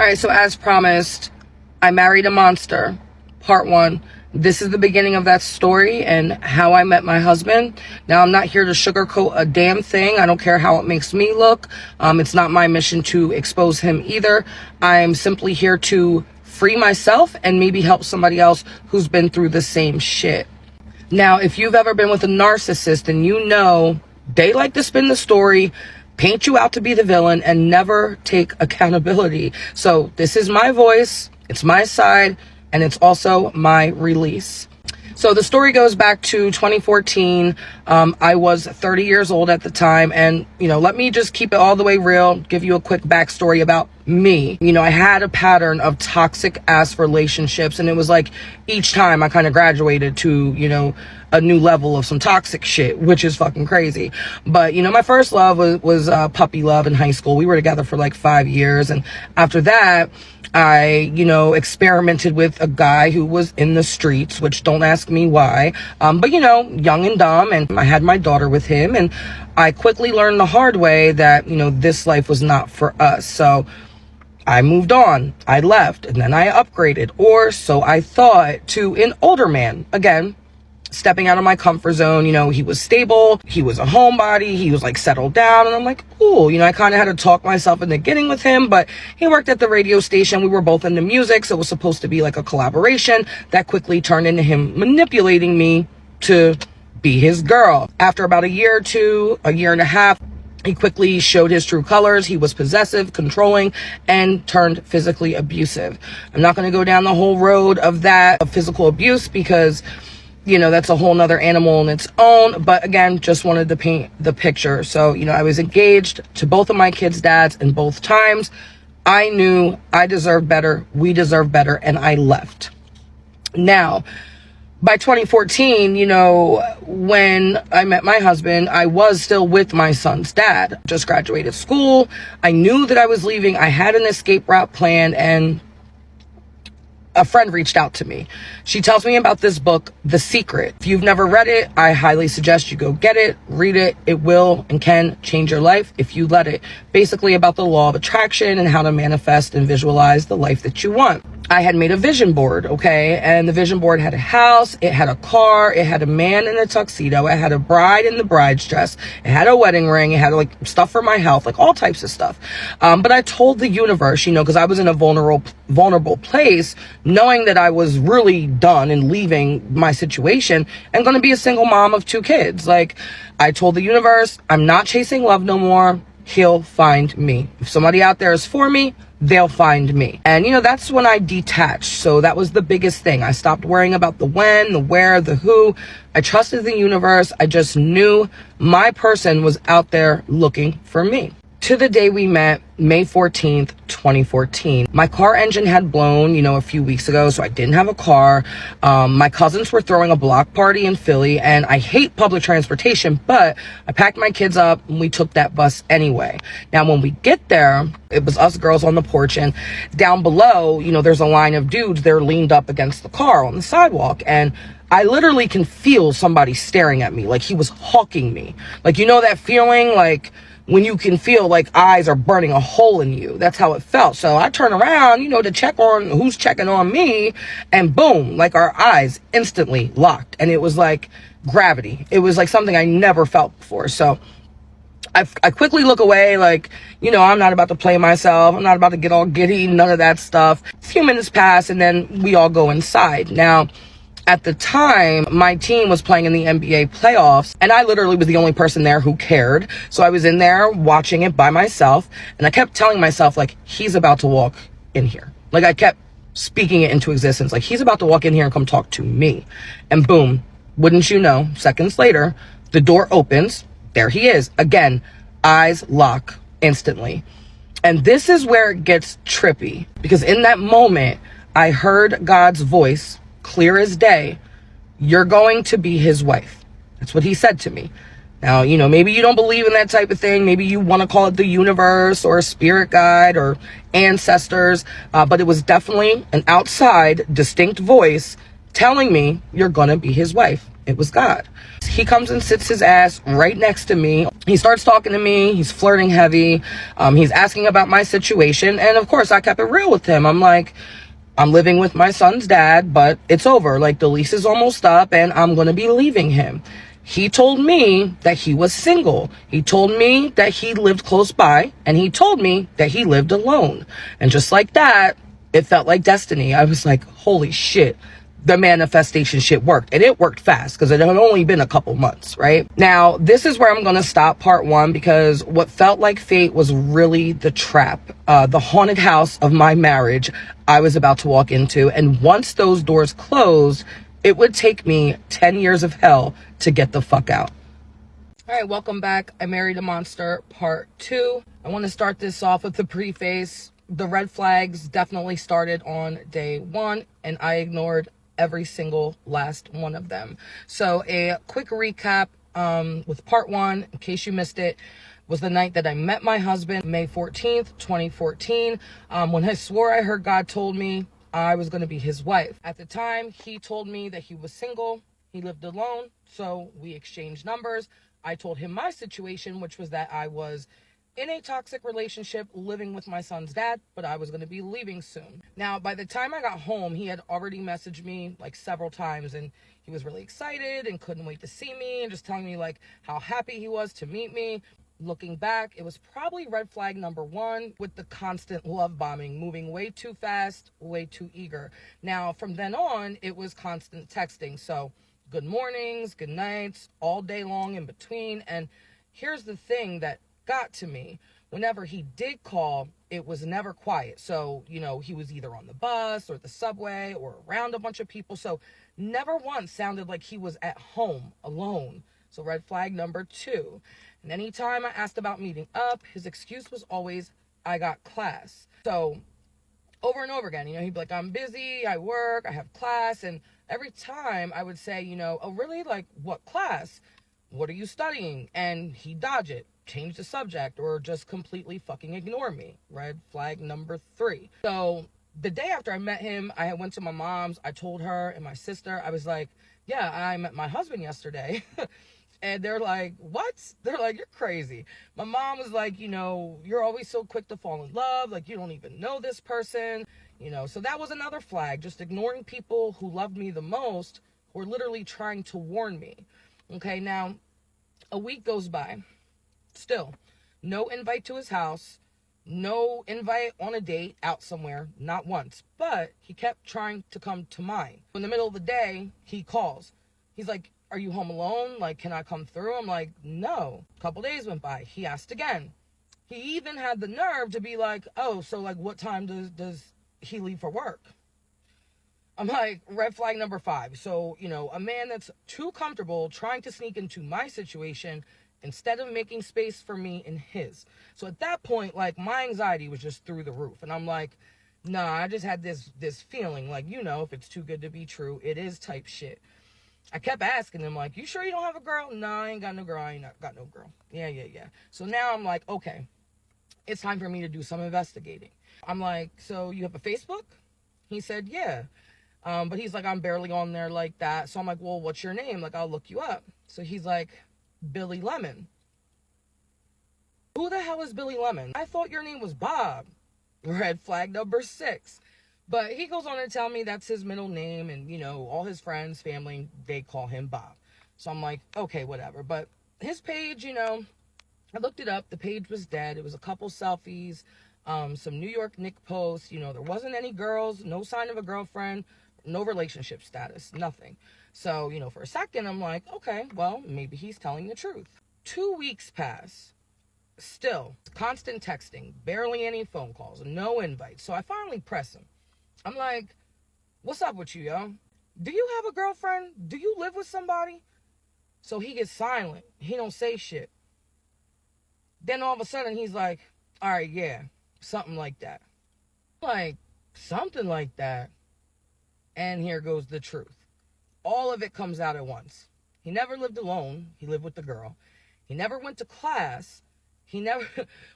right, so as promised, I married a monster, part 1. This is the beginning of that story and how I met my husband. Now, I'm not here to sugarcoat a damn thing. I don't care how it makes me look. It's not my mission to expose him either. I'm simply here to free myself and maybe help somebody else who's been through the same shit. Now, if you've ever been with a narcissist, and you know they like to spin the story, paint you out to be the villain, and never take accountability. So this is my voice, it's my side, and it's also my release. So the story goes back to 2014. I was 30 years old at the time. And, let me just keep it all the way real, give you a quick backstory about me. I had a pattern of toxic ass relationships. And it was like each time I kind of graduated to, a new level of some toxic shit, which is fucking crazy. But, my first love was puppy love in high school. We were together for like 5 years. And after that, I, experimented with a guy who was in the streets, which don't ask me why. But, young and dumb, and I had my daughter with him, and I quickly learned the hard way that, this life was not for us. So I moved on, I left, and then I upgraded, or so I thought, to an older man. Again, stepping out of my comfort zone. He was stable, he was a homebody, he was like settled down, and I'm like, cool. I kind of had to talk myself into getting with him, but he worked at the radio station. We were both into music, so it was supposed to be like a collaboration. That quickly turned into him manipulating me to be his girl. After about a year or two, a year and a half, he quickly showed his true colors. He was possessive, controlling, and turned physically abusive. I'm not going to go down the whole road of that, of physical abuse, because that's a whole nother animal in its own. But again, just wanted to paint the picture. So, I was engaged to both of my kids' dads, and both times I knew I deserved better. We deserved better. And I left. Now, by 2014, when I met my husband, I was still with my son's dad. Just graduated school. I knew that I was leaving. I had an escape route planned, and a friend reached out to me. She tells me about this book, The Secret. If you've never read it, I highly suggest you go get it, read it. It will and can change your life if you let it. Basically about the law of attraction and how to manifest and visualize the life that you want. I had made a vision board, okay? And the vision board had a house, it had a car, it had a man in a tuxedo, it had a bride in the bride's dress, it had a wedding ring, it had like stuff for my health, like all types of stuff. But I told the universe, because I was in a vulnerable place, knowing that I was really done and leaving my situation and going to be a single mom of 2 kids. Like, I told the universe, I'm not chasing love no more. He'll find me. If somebody out there is for me, they'll find me. And, that's when I detached. So that was the biggest thing. I stopped worrying about the when, the where, the who. I trusted the universe. I just knew my person was out there looking for me. To the day we met, May 14th, 2014. My car engine had blown, a few weeks ago, so I didn't have a car. My cousins were throwing a block party in Philly, and I hate public transportation, but I packed my kids up and we took that bus anyway. Now, when we get there, it was us girls on the porch, and down below, there's a line of dudes. They're leaned up against the car on the sidewalk, and I literally can feel somebody staring at me, like he was hawking me. Like, that feeling, like, when you can feel like eyes are burning a hole in you. That's how it felt. So I turn around, to check on who's checking on me, and boom, like our eyes instantly locked. And it was like gravity. It was like something I never felt before. So I quickly look away, like, I'm not about to play myself. I'm not about to get all giddy, none of that stuff. A few minutes pass, and then we all go inside. Now, at the time, my team was playing in the NBA playoffs, and I literally was the only person there who cared. So I was in there watching it by myself, and I kept telling myself, like, he's about to walk in here. Like, I kept speaking it into existence. Like, he's about to walk in here and come talk to me. And boom, wouldn't you know, seconds later, the door opens. There he is. Again, eyes lock instantly. And this is where it gets trippy, because in that moment, I heard God's voice, clear as day. You're going to be his wife. That's what he said to me. Now, maybe you don't believe in that type of thing. Maybe you want to call it the universe or a spirit guide or ancestors. But it was definitely an outside, distinct voice telling me you're going to be his wife. It was God. he comes and sits his ass right next to me. He starts talking to me. He's flirting heavy. He's asking about my situation. And of course, I kept it real with him. I'm like, I'm living with my son's dad, but it's over. Like, the lease is almost up and I'm going to be leaving him. He told me that he was single. He told me that he lived close by, and he told me that he lived alone. And just like that, it felt like destiny. I was like, holy shit. The manifestation shit worked, and it worked fast because it had only been a couple months, right? Now, this is where I'm going to stop part one, because what felt like fate was really the trap, the haunted house of my marriage I was about to walk into. And once those doors closed, it would take me 10 years of hell to get the fuck out. All right, welcome back. I Married a Monster part 2. I want to start this off with the preface. The red flags definitely started on day 1, and I ignored every single last one of them. So a quick recap with part 1, in case you missed it, was the night that I met my husband, May 14th, 2014, when I swore I heard God told me I was going to be his wife. At the time, he told me that he was single, he lived alone, so we exchanged numbers. I told him my situation, which was that I was in a toxic relationship living with my son's dad, but I was going to be leaving soon. Now, by the time I got home, he had already messaged me like several times, and he was really excited and couldn't wait to see me and just telling me like how happy he was to meet me. Looking back, it was probably red flag number 1 with the constant love bombing, moving way too fast, way too eager. Now, from then on, it was constant texting. So good mornings, good nights, all day long in between. And here's the thing that got to me. Whenever he did call, it was never quiet. So, you know, he was either on the bus or the subway or around a bunch of people. So never once sounded like he was at home alone. So red flag number 2. And anytime I asked about meeting up, his excuse was always, I got class. So over and over again, you know, he'd be like, I'm busy, I work, I have class. And every time I would say, you know, oh, really? Like, what class? What are you studying? And he'd dodge it, change the subject, or just completely fucking ignore me. Red flag number 3. So the day after I met him, I went to my mom's. I told her and my sister, I was like, yeah, I met my husband yesterday. And they're like, what? They're like, you're crazy. My mom was like, you know, you're always so quick to fall in love. Like, you don't even know this person. You know, so that was another flag. Just ignoring people who loved me the most, who were literally trying to warn me. Okay, now, a week goes by. Still, no invite to his house. No invite on a date out somewhere. Not once. But he kept trying to come to mine. In the middle of the day, he calls. He's like, are you home alone? Like, can I come through? I'm like, no. A couple days went by. He asked again. He even had the nerve to be like, oh, so like what time does he leave for work? I'm like, red flag number 5. So, you know, a man that's too comfortable trying to sneak into my situation instead of making space for me in his. So at that point, like, my anxiety was just through the roof. And I'm like, nah, I just had this feeling like, you know, if it's too good to be true, it is type shit. I kept asking him, like, you sure you don't have a girl? No, I ain't got no girl. I ain't got no girl. Yeah. So now I'm like, okay, it's time for me to do some investigating. I'm like, so you have a Facebook? He said, yeah. But he's like, I'm barely on there like that. So I'm like, well, what's your name? Like, I'll look you up. So he's like, Billy Lemon. Who the hell is Billy Lemon? I thought your name was Bob. Red flag number 6. But he goes on to tell me that's his middle name, and, you know, all his friends, family, they call him Bob. So I'm like, okay, whatever. But his page, you know, I looked it up. The page was dead. It was a couple selfies, some New York Nick posts. You know, there wasn't any girls, no sign of a girlfriend, no relationship status, nothing. So, you know, for a second, I'm like, okay, well, maybe he's telling the truth. 2 weeks pass. Still, constant texting, barely any phone calls, no invites. So I finally press him. I'm like, what's up with you, yo? Do you have a girlfriend? Do you live with somebody? So he gets silent. He don't say shit. Then all of a sudden he's like, all right, yeah, something like that. Like, something like that. And here goes the truth. All of it comes out at once. He never lived alone. He lived with the girl. He never went to class.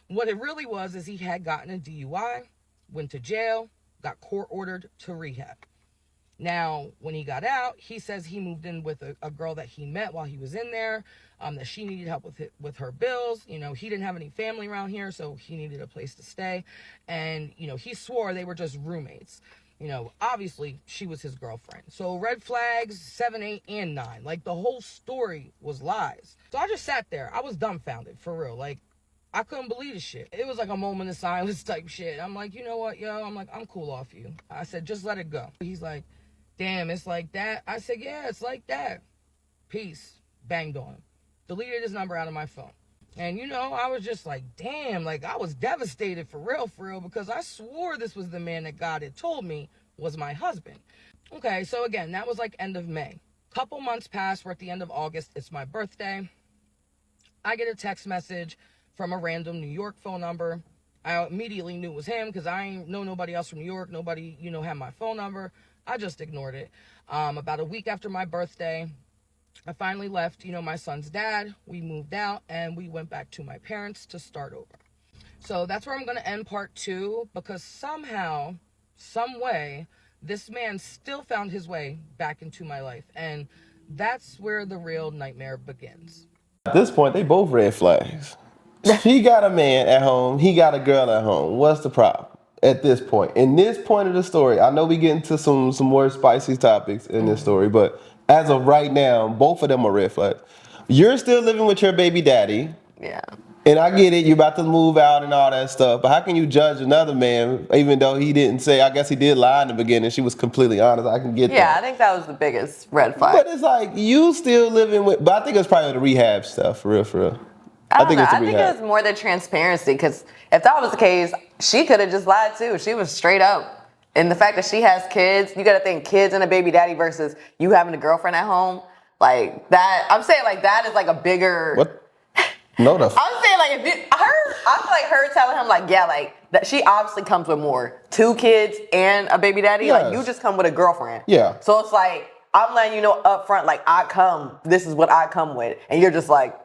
What it really was is he had gotten a DUI, went to jail, got court ordered to rehab. Now, when he got out, he says he moved in with a girl that he met while he was in there, that she needed help with her bills. You know, he didn't have any family around here, so he needed a place to stay. And, you know, he swore they were just roommates. You know, obviously, she was his girlfriend. So red flags, 7, 8, and 9. Like, the whole story was lies. So I just sat there. I was dumbfounded, for real. Like, I couldn't believe the shit. It was like a moment of silence type shit. I'm like, you know what, yo? I'm like, I'm cool off you. I said, just let it go. He's like, damn, it's like that? I said, yeah, it's like that. Peace. Banged on him. Deleted his number out of my phone. And, you know, I was just like, damn, like, I was devastated for real, because I swore this was the man that God had told me was my husband. Okay, so again, that was like end of May. Couple months passed. We're at the end of August. It's my birthday. I get a text message from a random New York phone number. I immediately knew it was him because I ain't know nobody else from New York. Nobody, you know, had my phone number. I just ignored it. About a week after my birthday, I finally left, you know, my son's dad. We moved out and we went back to my parents to start over. So that's where I'm going to end part 2, because somehow, some way, this man still found his way back into my life. And that's where the real nightmare begins. At this point, they both red flags. She got a man at home. He got a girl at home. What's the problem at this point? In this point of the story, I know we get into some more spicy topics in this story, but as of right now, both of them are red flags. You're still living with your baby daddy. Yeah. And I get it, you're about to move out and all that stuff, but how can you judge another man, even though he didn't say, I guess he did lie in the beginning, she was completely honest, I can get that. Yeah, I think that was the biggest red flag. But it's like, you still living with, but I think it's probably the rehab stuff, for real. I think it was more the transparency, because if that was the case, she could have just lied too. She was straight up. And the fact that she has kids, you got to think kids and a baby daddy versus you having a girlfriend at home, like that. I'm saying like that is like a bigger. What? No, I'm saying like I feel like her telling him like, yeah, like that she obviously comes with more. 2 kids and a baby daddy. Yes. Like you just come with a girlfriend. Yeah. So it's like I'm letting you know up front, like this is what I come with, and you're just like,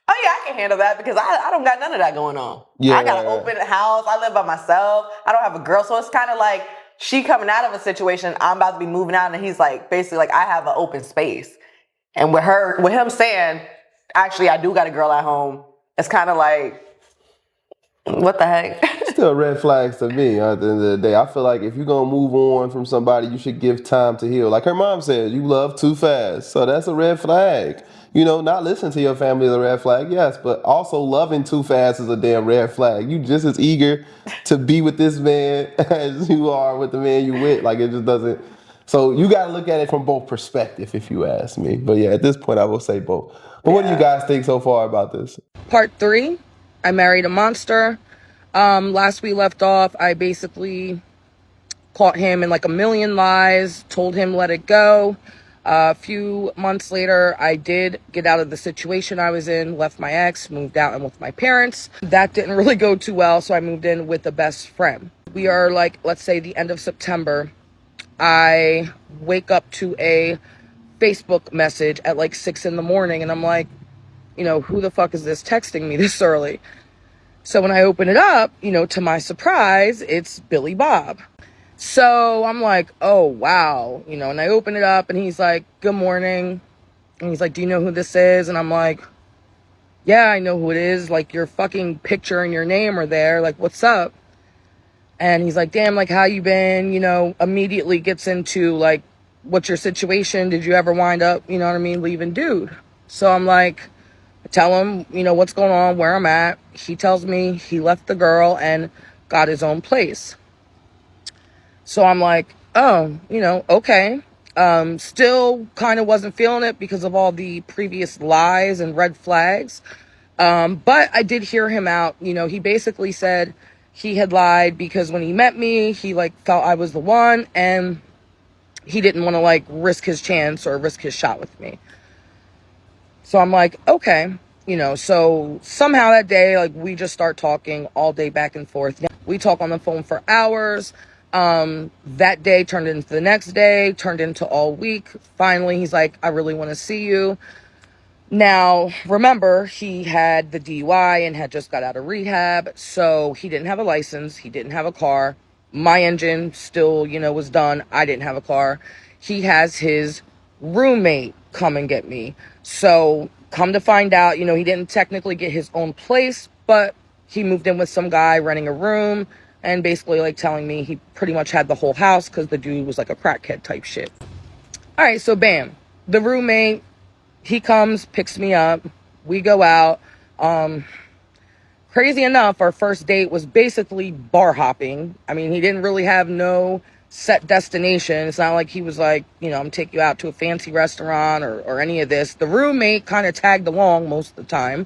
oh yeah, I can handle that because I don't got none of that going on. Yeah. I got an open house. I live by myself. I don't have a girl. So it's kind of like she coming out of a situation. I'm about to be moving out, and he's like, basically like, I have an open space. And with him saying, actually, I do got a girl at home, it's kind of like, what the heck? Still red flags to me at the end of the day. I feel like if you're going to move on from somebody, you should give time to heal. Like her mom said, you love too fast. So that's a red flag. You know, not listening to your family is a red flag, yes, but also loving too fast is a damn red flag. You just as eager to be with this man as you are with the man you with. Like it just doesn't. So you got to look at it from both perspectives, if you ask me. But yeah, at this point, I will say both. But what do you guys think so far about this? Part 3, I married a monster. Last we left off, I basically caught him in like a million lies, told him let it go. A few months later, I did get out of the situation I was in, left my ex, moved out in with my parents. That didn't really go too well, so I moved in with a best friend. We are like, let's say the end of September. I wake up to a Facebook message at like 6 in the morning, and I'm like, you know, who the fuck is this texting me this early? So when I open it up, you know, to my surprise, it's Billy Bob. So I'm like, oh, wow. You know, and I open it up and he's like, good morning. And he's like, do you know who this is? And I'm like, yeah, I know who it is. Like your fucking picture and your name are there. Like, what's up? And he's like, damn, like how you been? You know, immediately gets into like, what's your situation? Did you ever wind up, you know what I mean, leaving dude? So I'm like, I tell him, you know, what's going on, where I'm at. He tells me he left the girl and got his own place. So I'm like, oh, you know, okay. Still kind of wasn't feeling it because of all the previous lies and red flags. But I did hear him out. You know, he basically said he had lied because when he met me, he like felt I was the one and he didn't want to like risk his chance or risk his shot with me. So I'm like, okay, you know, so somehow that day, like we just start talking all day back and forth. We talk on the phone for hours. That day turned into the next day, turned into all week. Finally, he's like, I really want to see you. Now, remember, he had the DUI and had just got out of rehab. So he didn't have a license. He didn't have a car. My engine still, you know, was done. I didn't have a car. he has his roommate come and get me. So come to find out, he didn't technically get his own place, but he moved in with some guy renting a room and basically like telling me he pretty much had the whole house because the dude was like a crackhead type shit. All right, so bam, the roommate, he comes, picks me up, we go out. Crazy enough, our first date was basically bar hopping. I mean, he didn't really have no set destination. It's not like he was like, I'm gonna take you out to a fancy restaurant or any of this. The roommate kind of tagged along most of the time.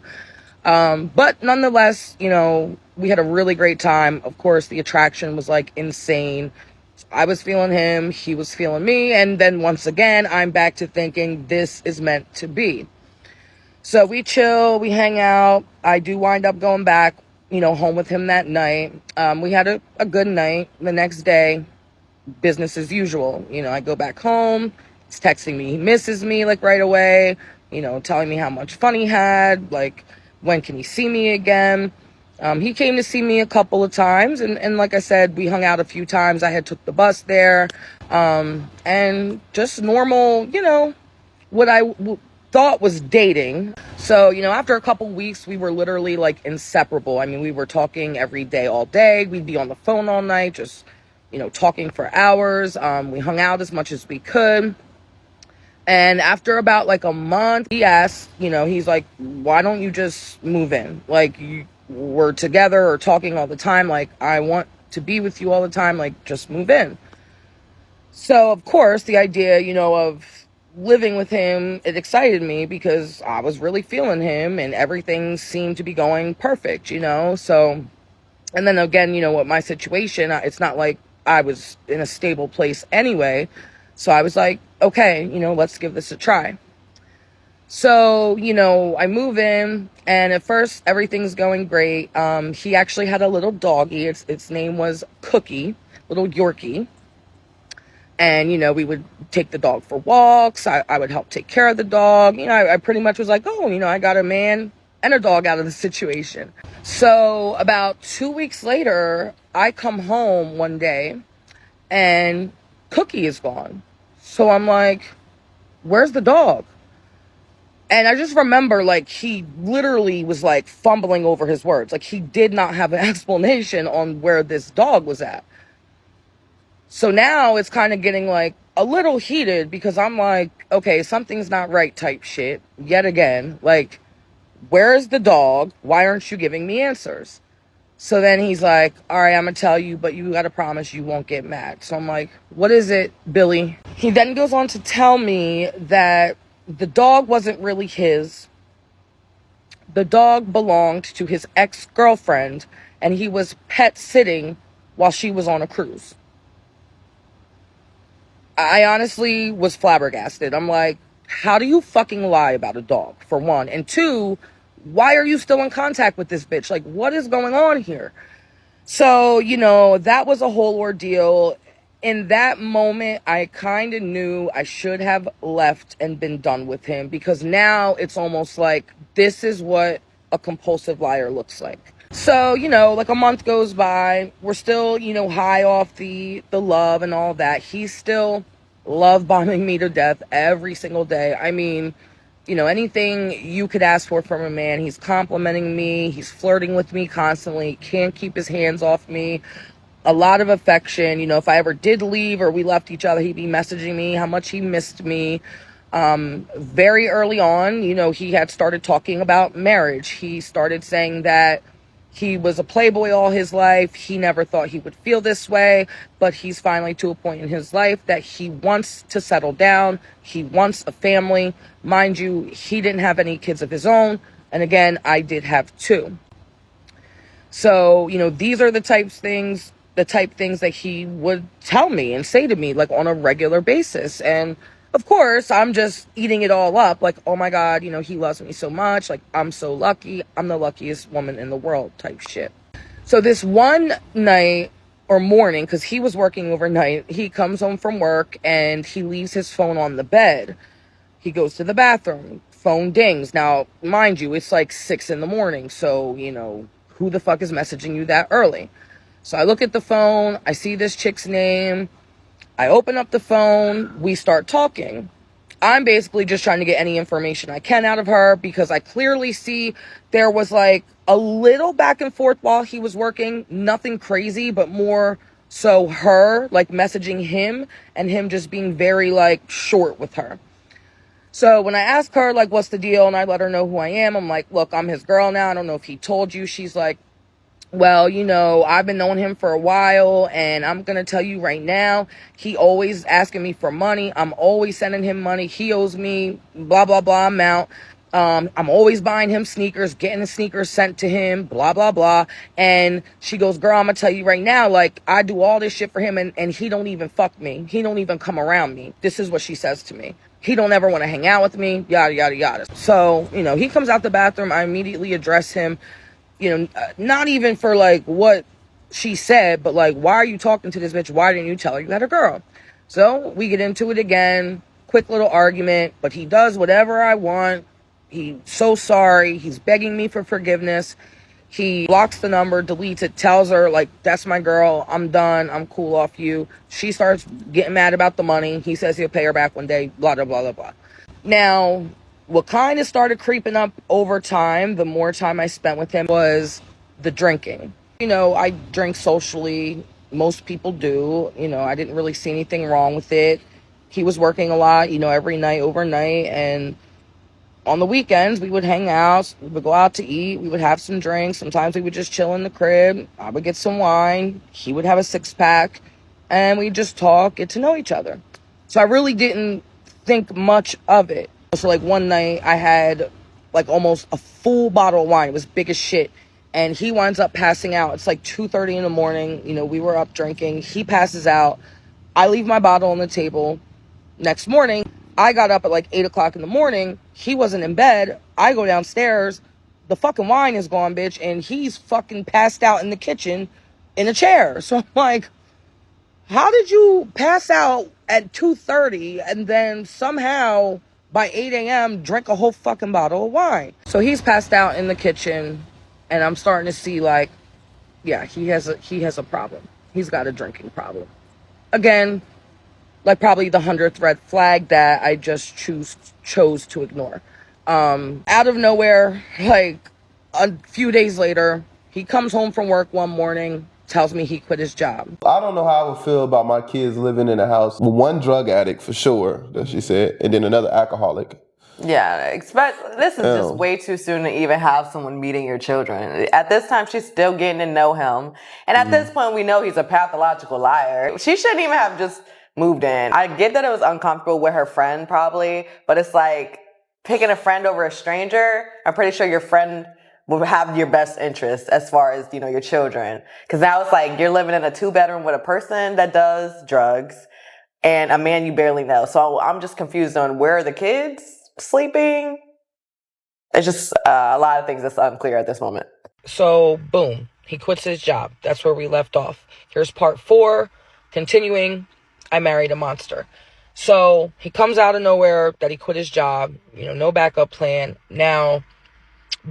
But nonetheless, we had a really great time. Of course, the attraction was like insane. I was feeling him, he was feeling me. And then once again, I'm back to thinking this is meant to be. So we chill, we hang out. I do wind up going back, home with him that night. We had a good night. The next day, business as usual. I go back home. He's texting me. He misses me like right away, telling me how much fun he had. Like, when can he see me again? He came to see me a couple of times. And like I said, we hung out a few times. I had took the bus there. And just normal, what I thought was dating. So, after a couple weeks, we were literally like inseparable. I mean, we were talking every day, all day. We'd be on the phone all night, just, talking for hours. We hung out as much as we could. And after about like a month, he asked, he's like, why don't you just move in? Like, we're together or talking all the time. Like, I want to be with you all the time. Like, just move in. So, of course, the idea, of living with him, it excited me because I was really feeling him and everything seemed to be going perfect, So, and then again, with my situation, it's not like I was in a stable place anyway. So I was like, okay, let's give this a try. So, I move in and at first everything's going great. He actually had a little doggy. Its name was Cookie, little Yorkie. And, we would take the dog for walks. I would help take care of the dog. I pretty much was like, oh, I got a man and a dog out of the situation. So about 2 weeks later, I come home one day and Cookie is gone. So I'm like, where's the dog? And I just remember, like, he literally was, like, fumbling over his words. Like, he did not have an explanation on where this dog was at. So now it's kind of getting, like, a little heated because I'm like, okay, something's not right type shit. Yet again, like, where's the dog? Why aren't you giving me answers? So then he's like, all right, I'm going to tell you, but you got to promise you won't get mad. So I'm like, what is it, Billy? He then goes on to tell me that the dog wasn't really his. The dog belonged to his ex-girlfriend, and he was pet sitting while she was on a cruise. I honestly was flabbergasted. I'm like, how do you fucking lie about a dog, for one? And two, why are you still in contact with this bitch? Like, what is going on here? So, that was a whole ordeal. In that moment, I kind of knew I should have left and been done with him because now it's almost like this is what a compulsive liar looks like. So, like a month goes by, we're still, high off the love and all that. He's still love bombing me to death every single day. I mean, anything you could ask for from a man, he's complimenting me, he's flirting with me constantly, can't keep his hands off me. A lot of affection. If I ever did leave or we left each other, he'd be messaging me how much he missed me. Very early on, he had started talking about marriage. He started saying that he was a playboy all his life. He never thought he would feel this way, but he's finally to a point in his life that he wants to settle down. He wants a family. Mind you, he didn't have any kids of his own. And again, I did have 2. So, these are the type things that he would tell me and say to me like on a regular basis. And of course, I'm just eating it all up. Like, oh my God, he loves me so much. Like, I'm so lucky. I'm the luckiest woman in the world type shit. So this one night or morning, because he was working overnight, he comes home from work and he leaves his phone on the bed. He goes to the bathroom. Phone dings. Now, mind you, it's like 6 a.m. So, who the fuck is messaging you that early? So I look at the phone. I see this chick's name. I open up the phone, we start talking. I'm basically just trying to get any information I can out of her because I clearly see there was like a little back and forth while he was working. Nothing crazy, but more so her like messaging him and him just being very like short with her. So when I ask her like what's the deal and I let her know who I am, I'm like, look, I'm his girl now. I don't know if he told you. She's like, well, you know, I've been knowing him for a while, and I'm going to tell you right now, he always asking me for money. I'm always sending him money. He owes me blah, blah, blah amount. I'm always buying him sneakers, getting the sneakers sent to him, blah, blah, blah. And she goes, girl, I'm going to tell you right now, like, I do all this shit for him, and he don't even fuck me. He don't even come around me. This is what she says to me. He don't ever want to hang out with me, yada, yada, yada. So, you know, he comes out the bathroom. I immediately address him. You know, not even for like what she said, but like, why are you talking to this bitch? Why didn't you tell her you had a girl? So we get into it again, quick little argument, but he does whatever I want. He's so sorry. He's begging me for forgiveness. He blocks the number, deletes it, tells her like, that's my girl. I'm done. I'm cool off you. She starts getting mad about the money. He says he'll pay her back one day, blah, blah, blah, blah, blah. Now, what kind of started creeping up over time, the more time I spent with him, was the drinking. You know, I drink socially. Most people do. You know, I didn't really see anything wrong with it. He was working a lot, you know, every night, overnight. And on the weekends, we would hang out. We would go out to eat. We would have some drinks. Sometimes we would just chill in the crib. I would get some wine. He would have a 6-pack. And we'd just talk, get to know each other. So I really didn't think much of it. So like one night I had like almost a full bottle of wine. It was big as shit. And he winds up passing out. It's like 2:30 in the morning. You know, we were up drinking. He passes out. I leave my bottle on the table. Next morning, I got up at like 8 o'clock in the morning. He wasn't in bed. I go downstairs. The fucking wine is gone, bitch. And he's fucking passed out in the kitchen in a chair. So I'm like, how did you pass out at 2:30 and then somehow by 8 a.m. drink a whole fucking bottle of wine? So he's passed out in the kitchen, and I'm starting to see like, yeah, he has a problem. He's got a drinking problem. Again, like probably the 100th red flag that I just chose to ignore. Out of nowhere, like a few days later, he comes home from work one morning, tells me he quit his job. I don't know how I would feel about my kids living in a house with one drug addict for sure, that she said, and then another alcoholic. Yeah, this is just way too soon to even have someone meeting your children. At this time, she's still getting to know him. And at this point, we know he's a pathological liar. She shouldn't even have just moved in. I get that it was uncomfortable with her friend probably, but it's like picking a friend over a stranger. I'm pretty sure your friend will have your best interest as far as, you know, your children. Because now it's like you're living in a 2-bedroom with a person that does drugs and a man you barely know. So I'm just confused on where are the kids sleeping. It's just a lot of things that's unclear at this moment. So boom, he quits his job. That's where we left off. Here's part 4, continuing. I married a monster. So he comes out of nowhere that he quit his job, you know, no backup plan. Now,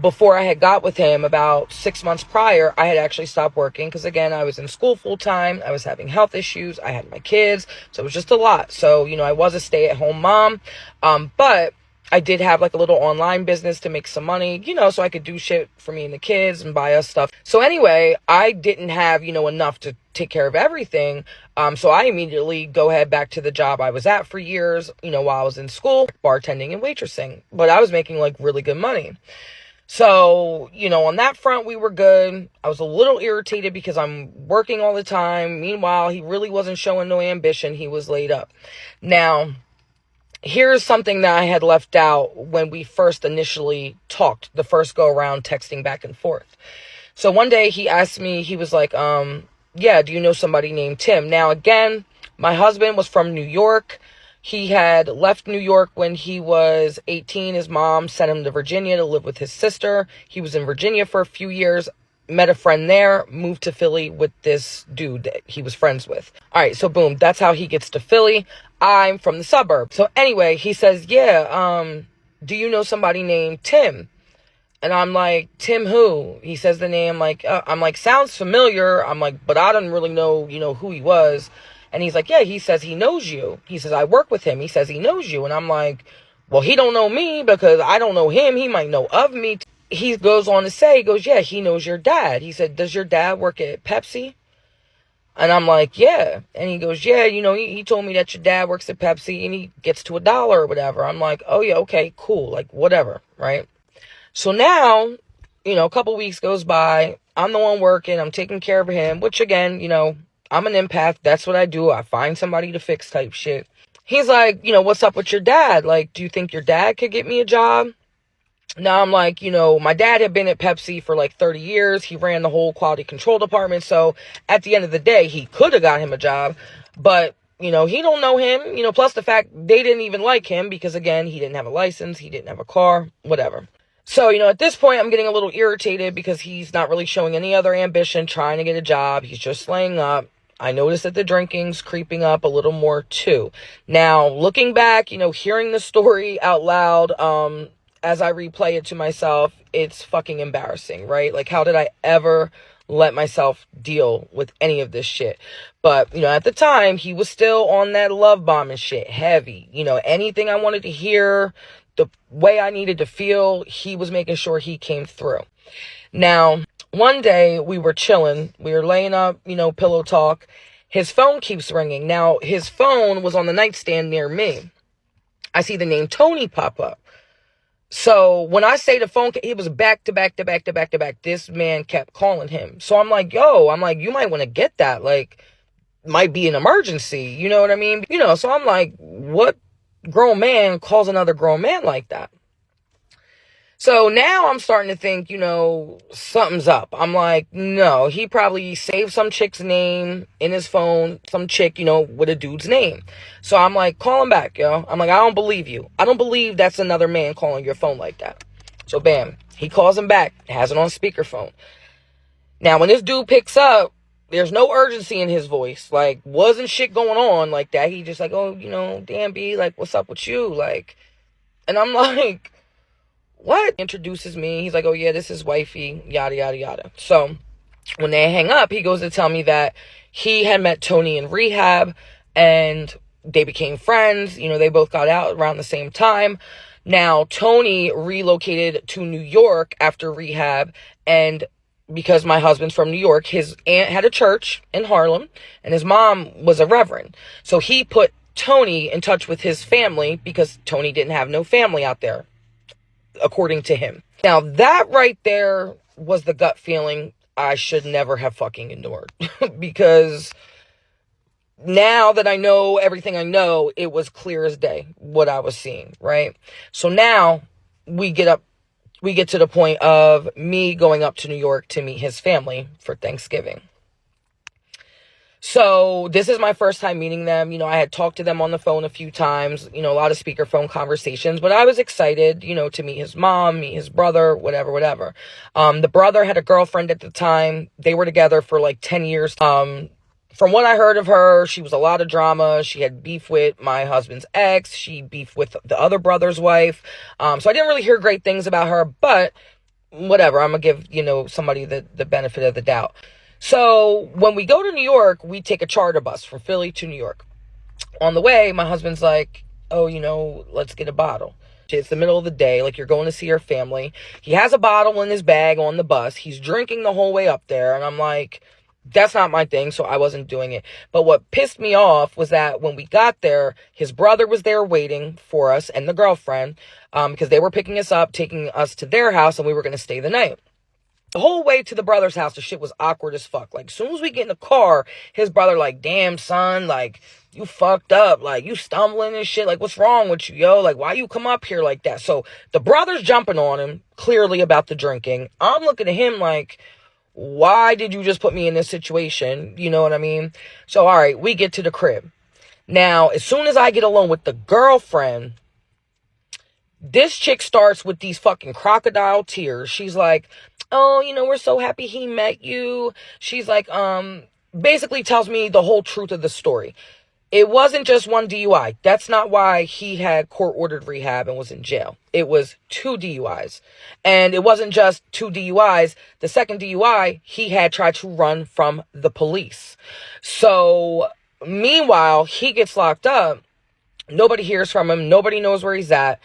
before I had got with him, about 6 months prior, I had actually stopped working because, again, I was in school full time. I was having health issues. I had my kids. So it was just a lot. So, you know, I was a stay-at-home mom. But I did have like a little online business to make some money, you know, so I could do shit for me and the kids and buy us stuff. So anyway, I didn't have, you know, enough to take care of everything. So I immediately go ahead back to the job I was at for years, you know, while I was in school, bartending and waitressing. But I was making like really good money. So, you know, on that front, we were good. I was a little irritated because I'm working all the time. Meanwhile, he really wasn't showing no ambition. He was laid up. Now, here's something that I had left out when we first initially talked, the first go around texting back and forth. So one day he asked me, he was like, yeah, do you know somebody named Tim? Now, again, my husband was from New York. He had left New York when he was 18. His mom sent him to Virginia to live with his sister. He was in Virginia for a few years, met a friend there, moved to Philly with this dude that he was friends with. All right, so boom, that's how he gets to Philly. I'm from the suburbs. So anyway, he says, yeah, do you know somebody named Tim? And I'm like, Tim who? He says the name, I'm like, sounds familiar. I'm like, but I don't really know, you know, who he was. And he's like, yeah, he says he knows you. He says, I work with him. He says he knows you. And I'm like, well, he don't know me because I don't know him. He might know of me. He goes on to say, he goes, yeah, he knows your dad. He said, does your dad work at Pepsi? And I'm like, yeah. And he goes, yeah, you know, he told me that your dad works at Pepsi and he gets to $1 or whatever. I'm like, oh yeah, okay, cool. Like, whatever, right? So now, you know, a couple weeks goes by. I'm the one working. I'm taking care of him, which again, you know, I'm an empath. That's what I do. I find somebody to fix type shit. He's like, you know, what's up with your dad? Like, do you think your dad could get me a job? Now I'm like, you know, my dad had been at Pepsi for like 30 years. He ran the whole quality control department. So at the end of the day, he could have got him a job, but you know, he don't know him, you know, plus the fact they didn't even like him because again, he didn't have a license. He didn't have a car, whatever. So, you know, at this point I'm getting a little irritated because he's not really showing any other ambition, trying to get a job. He's just slaying up. I noticed that the drinking's creeping up a little more too. Now, looking back, you know, hearing the story out loud, as I replay it to myself, it's fucking embarrassing, right? Like, how did I ever let myself deal with any of this shit? But, you know, at the time, he was still on that love bombing shit, heavy. You know, anything I wanted to hear, the way I needed to feel, he was making sure he came through. Now, one day, we were chilling. We were laying up, you know, pillow talk. His phone keeps ringing. Now, his phone was on the nightstand near me. I see the name Tony pop up. So when I say the phone, he was back to back to back to back to back. This man kept calling him. So I'm like, you might want to get that. Like, might be an emergency. You know what I mean? You know, so I'm like, what grown man calls another grown man like that? So now I'm starting to think, you know, something's up. I'm like, no, he probably saved some chick's name in his phone, some chick, you know, with a dude's name. So I'm like, call him back, yo. I'm like, I don't believe you. I don't believe that's another man calling your phone like that. So bam, he calls him back, has it on speakerphone. Now, when this dude picks up, there's no urgency in his voice. Like, wasn't shit going on like that. He just like, oh, you know, damn B, like, what's up with you? Like, and I'm like, what? Introduces me. He's like, oh yeah, this is wifey, yada, yada, yada. So when they hang up, he goes to tell me that he had met Tony in rehab and they became friends. You know, they both got out around the same time. Now, Tony relocated to New York after rehab, and because my husband's from New York, his aunt had a church in Harlem and his mom was a reverend. So he put Tony in touch with his family because Tony didn't have no family out there, according to him. Now, that right there was the gut feeling I should never have fucking endured. Because now that I know everything I know, it was clear as day what I was seeing, right? So now we get to the point of me going up to New York to meet his family for Thanksgiving. So this is my first time meeting them. You know, I had talked to them on the phone a few times, you know, a lot of speakerphone conversations, but I was excited, you know, to meet his mom, meet his brother, whatever. The brother had a girlfriend at the time. They were together for like 10 years. From what I heard of her, she was a lot of drama. She had beef with my husband's ex. She beefed with the other brother's wife. So I didn't really hear great things about her, but whatever. I'm going to give, you know, somebody the benefit of the doubt. So when we go to New York, we take a charter bus from Philly to New York. On the way, my husband's like, oh, you know, let's get a bottle. It's the middle of the day, like you're going to see your family. He has a bottle in his bag on the bus. He's drinking the whole way up there. And I'm like, that's not my thing, so I wasn't doing it. But what pissed me off was that when we got there, his brother was there waiting for us and the girlfriend, because they were picking us up, taking us to their house, and we were going to stay the night. The whole way to the brother's house, the shit was awkward as fuck. Like, as soon as we get in the car, his brother like, damn, son, like, you fucked up. Like, you stumbling and shit. Like, what's wrong with you, yo? Like, why you come up here like that? So the brother's jumping on him, clearly about the drinking. I'm looking at him like, why did you just put me in this situation? You know what I mean? So, all right, we get to the crib. Now, as soon as I get alone with the girlfriend, this chick starts with these fucking crocodile tears. She's like, oh, you know, we're so happy he met you. She's like, basically tells me the whole truth of the story. It wasn't just one DUI. That's not why he had court-ordered rehab and was in jail. It was 2 DUIs. And it wasn't just 2 DUIs. The second DUI, he had tried to run from the police. So Meanwhile, he gets locked up. Nobody hears from him. Nobody knows where he's at.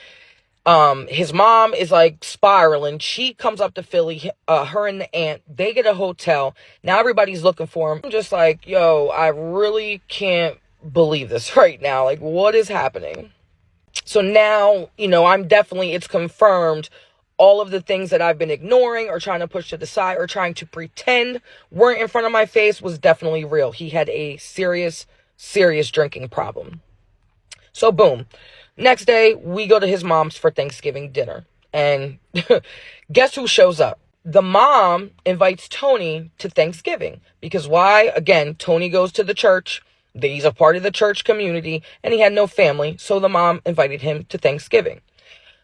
His mom is like spiraling. She comes up to Philly, her and the aunt, they get a hotel. Now everybody's looking for him. I'm just like, yo, I really can't believe this right now. Like, what is happening? So now, it's confirmed all of the things that I've been ignoring or trying to push to the side or trying to pretend weren't in front of my face was definitely real. He had a serious, serious drinking problem. So boom. Next day, we go to his mom's for Thanksgiving dinner. And guess who shows up? The mom invites Tony to Thanksgiving. Because why? Again, Tony goes to the church. He's a part of the church community. And he had no family. So the mom invited him to Thanksgiving.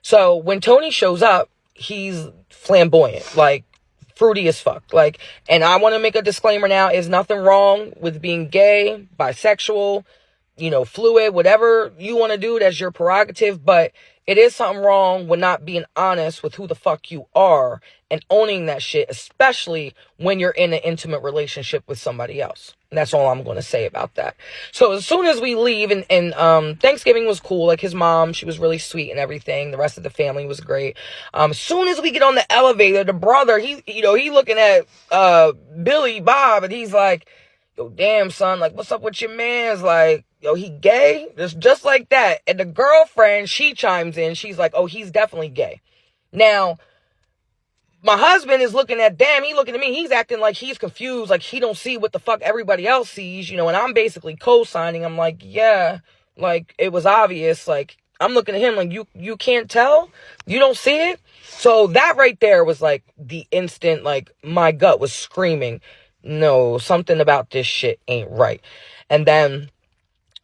So when Tony shows up, he's flamboyant. Like, fruity as fuck. Like, and I want to make a disclaimer now. There's nothing wrong with being gay, bisexual, fluid, whatever you want to do, that's your prerogative. But it is something wrong with not being honest with who the fuck you are and owning that shit, especially when you're in an intimate relationship with somebody else. And that's all I'm going to say about that. So as soon as we leave, and Thanksgiving was cool. Like, his mom, she was really sweet and everything. The rest of the family was great. As soon as we get on the elevator, the brother, he looking at Billy Bob, and he's like, yo, damn, son, like, what's up with your man's? Like, yo, he gay? Just like that. And the girlfriend, she chimes in. She's like, oh, he's definitely gay. Now, my husband is looking at me. He's acting like he's confused. Like, he don't see what the fuck everybody else sees, and I'm basically co-signing. I'm like, yeah, like, it was obvious. Like, I'm looking at him like, you can't tell? You don't see it? So that right there was like the instant, like, my gut was screaming, no, something about this shit ain't right. And then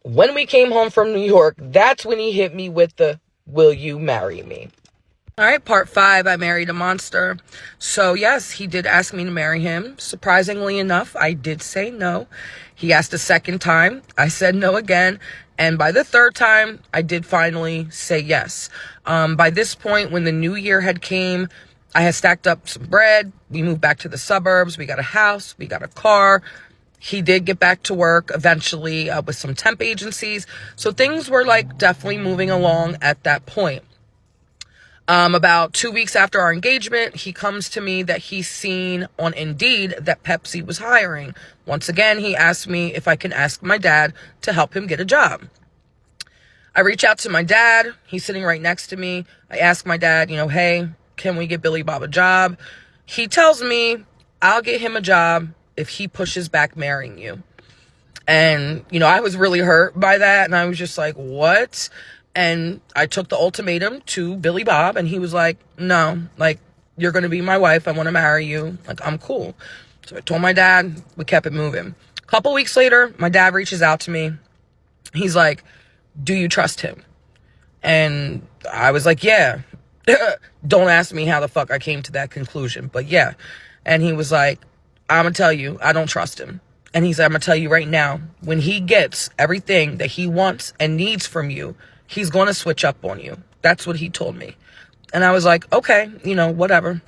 when we came home from New York, that's when he hit me with the, will you marry me? All right, part 5, I married a monster. So yes, he did ask me to marry him. Surprisingly enough, I did say no. He asked a second time. I said no again. And by the third time, I did finally say yes. By this point, when the new year had came, I had stacked up some bread. We moved back to the suburbs. We got a house. We got a car. He did get back to work eventually with some temp agencies. So things were like definitely moving along at that point. About 2 weeks after our engagement, he comes to me that he's seen on Indeed that Pepsi was hiring. Once again, he asked me if I can ask my dad to help him get a job. I reach out to my dad. He's sitting right next to me. I ask my dad, hey, can we get Billy Bob a job? He tells me I'll get him a job if he pushes back marrying you. And, I was really hurt by that. And I was just like, what? And I took the ultimatum to Billy Bob, and he was like, no, like, you're going to be my wife. I want to marry you. Like, I'm cool. So I told my dad, we kept it moving. A couple weeks later, my dad reaches out to me. He's like, do you trust him? And I was like, yeah. Don't ask me how the fuck I came to that conclusion, but yeah. And he was like, I'm going to tell you, I don't trust him. And he said, I'm going to tell you right now, when he gets everything that he wants and needs from you, he's going to switch up on you. That's what he told me. And I was like, okay, whatever.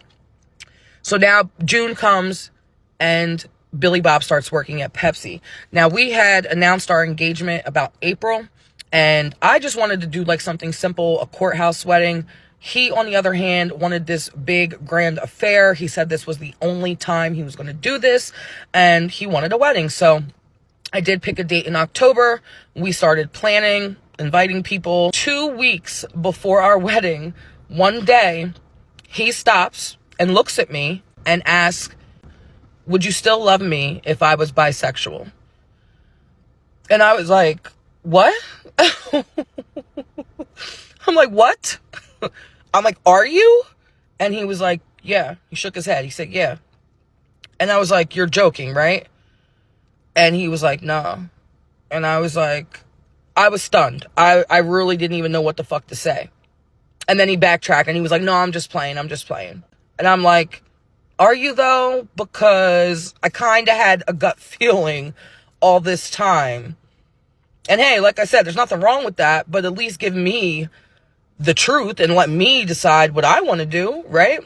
So now June comes and Billy Bob starts working at Pepsi. Now, we had announced our engagement about April, and I just wanted to do like something simple, a courthouse wedding. He, on the other hand, wanted this big grand affair. He said this was the only time he was going to do this, and he wanted a wedding. So I did pick a date in October. We started planning, inviting people. 2 weeks before our wedding, one day, he stops and looks at me and asks, would you still love me if I was bisexual? And I was like, what? I'm like, what? I'm like, are you? And he was like, yeah. He shook his head. He said, yeah. And I was like, you're joking, right? And he was like, no. And I was like, I was stunned. I really didn't even know what the fuck to say. And then he backtracked and he was like, no, I'm just playing. And I'm like, are you though? Because I kind of had a gut feeling all this time. And hey, like I said, there's nothing wrong with that, but at least give me the truth and let me decide what I want to do, right?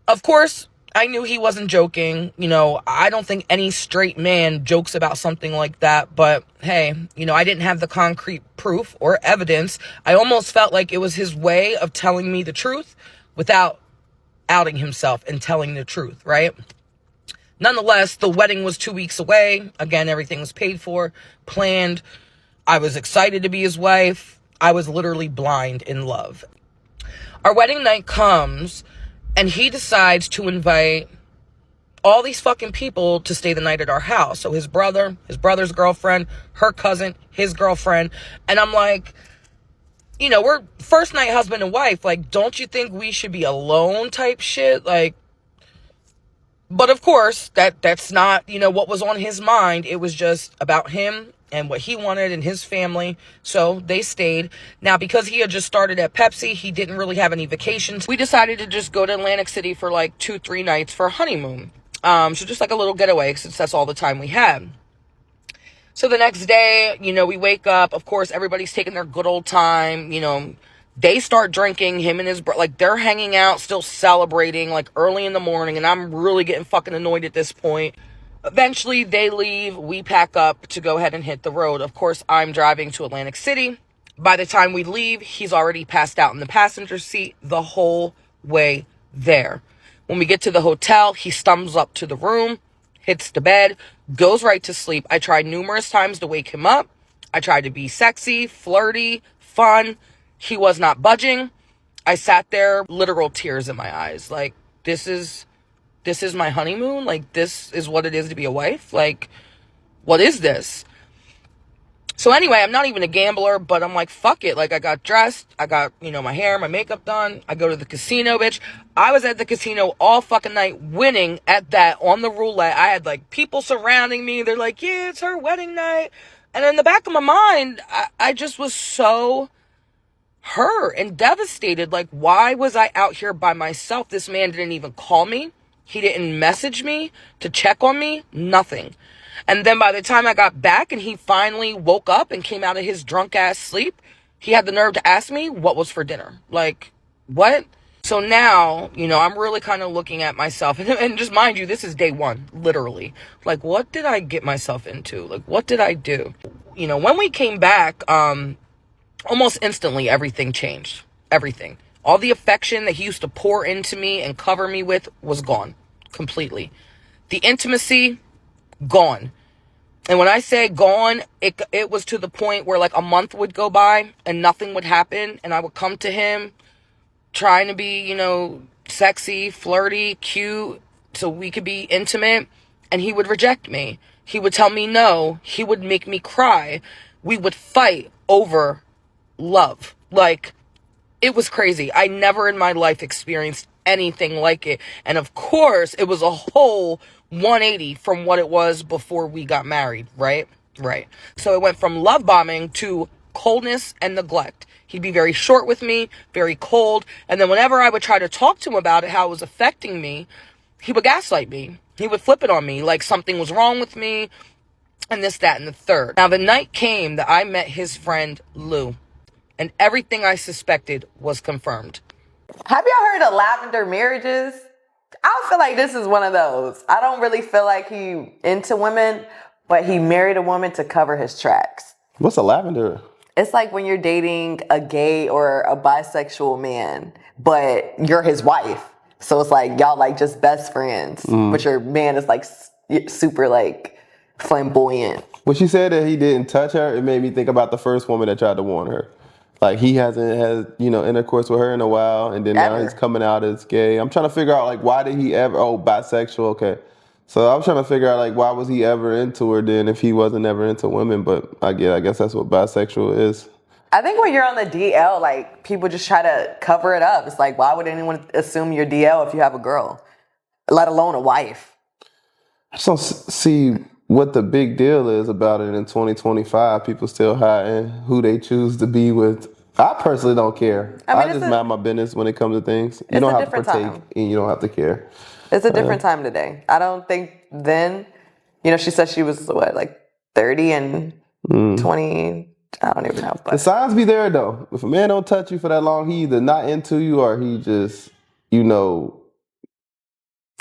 Of course, I knew he wasn't joking. You know, I don't think any straight man jokes about something like that. But hey, you know, I didn't have the concrete proof or evidence. I almost felt like it was his way of telling me the truth without outing himself and telling the truth, right? Nonetheless, the wedding was 2 weeks away. Again, everything was paid for, planned. I was excited to be his wife. I was literally blind in love. Our wedding night comes, and he decides to invite all these fucking people to stay the night at our house. So his brother, his brother's girlfriend, her cousin, his girlfriend. And I'm like, you know, we're first night husband and wife. Like, don't you think we should be alone type shit? Like, but of course, that's not, you know, what was on his mind. It was just about him and what he wanted and his family. So they stayed. Now, because he had just started at Pepsi, he didn't really have any vacations. We decided to just go to Atlantic City for like 2-3 nights for a honeymoon. So just like a little getaway, since that's all the time we had. So the next day, you know, we wake up. Of course, everybody's taking their good old time. You know, they start drinking, him and his brother, like they're hanging out, still celebrating, like early in the morning. And I'm really getting fucking annoyed at this point. Eventually, they leave. We pack up to go ahead and hit the road. Of course, I'm driving to Atlantic City. By the time we leave, he's already passed out in the passenger seat the whole way there. When we get to the hotel, he stumbles up to the room, hits the bed, goes right to sleep. I tried numerous times to wake him up. I tried to be sexy, flirty, fun. He was not budging. I sat there, literal tears in my eyes. Like, this is my honeymoon? Like, this is what it is to be a wife? Like, what is this? So anyway, I'm not even a gambler, but I'm like, fuck it. Like, I got dressed. I got, you know, my hair, my makeup done. I go to the casino, bitch. I was at the casino all fucking night winning at that on the roulette. I had, like, people surrounding me. They're like, yeah, it's her wedding night. And in the back of my mind, I just was so hurt and devastated. Like, why was I out here by myself? This man didn't even call me. He didn't message me to check on me. Nothing. And then by the time I got back and he finally woke up and came out of his drunk ass sleep, he had the nerve to ask me what was for dinner. Like, what? So now, you know, I'm really kind of looking at myself. And just mind you, this is day one, literally. Like, what did I get myself into? Like, what did I do? You know, when we came back, almost instantly, everything changed. Everything. All the affection that he used to pour into me and cover me with was gone completely. The intimacy, gone. And when I say gone, it was to the point where like a month would go by and nothing would happen. And I would come to him trying to be, you know, sexy, flirty, cute, so we could be intimate. And he would reject me. He would tell me no. He would make me cry. We would fight over love. Like, it was crazy. I never in my life experienced anything like it. And of course, it was a whole 180 from what it was before we got married, right? Right. So it went from love bombing to coldness and neglect. He'd be very short with me, very cold. And then whenever I would try to talk to him about it, how it was affecting me, he would gaslight me. He would flip it on me like something was wrong with me and this, that, and the third. Now, the night came that I met his friend Lou, and everything I suspected was confirmed. Have y'all heard of lavender marriages? I feel like this is one of those. I don't really feel like he into women, but he married a woman to cover his tracks. What's a lavender? It's like when you're dating a gay or a bisexual man, but you're his wife. So it's like y'all like just best friends, but your man is like super like flamboyant. When she said that he didn't touch her, it made me think about the first woman that tried to warn her. Like, he hasn't had, you know, intercourse with her in a while, and then now he's coming out as gay. I'm trying to figure out, like, why did he ever, bisexual, okay. So I'm trying to figure out, like, why was he ever into her then if he wasn't ever into women? But I guess that's what bisexual is. I think when you're on the DL, like, people just try to cover it up. It's like, why would anyone assume you're DL if you have a girl, let alone a wife? I just don't see what the big deal is about it in 2025. People still hiding who they choose to be with. I personally don't care. I just mind my business when it comes to things. You don't have to partake and you don't have to care. It's a different time today. I don't think then, you know, she said she was what, like 30 and 20. I don't even know. But the signs be there though. If a man don't touch you for that long, he either not into you or he just, you know,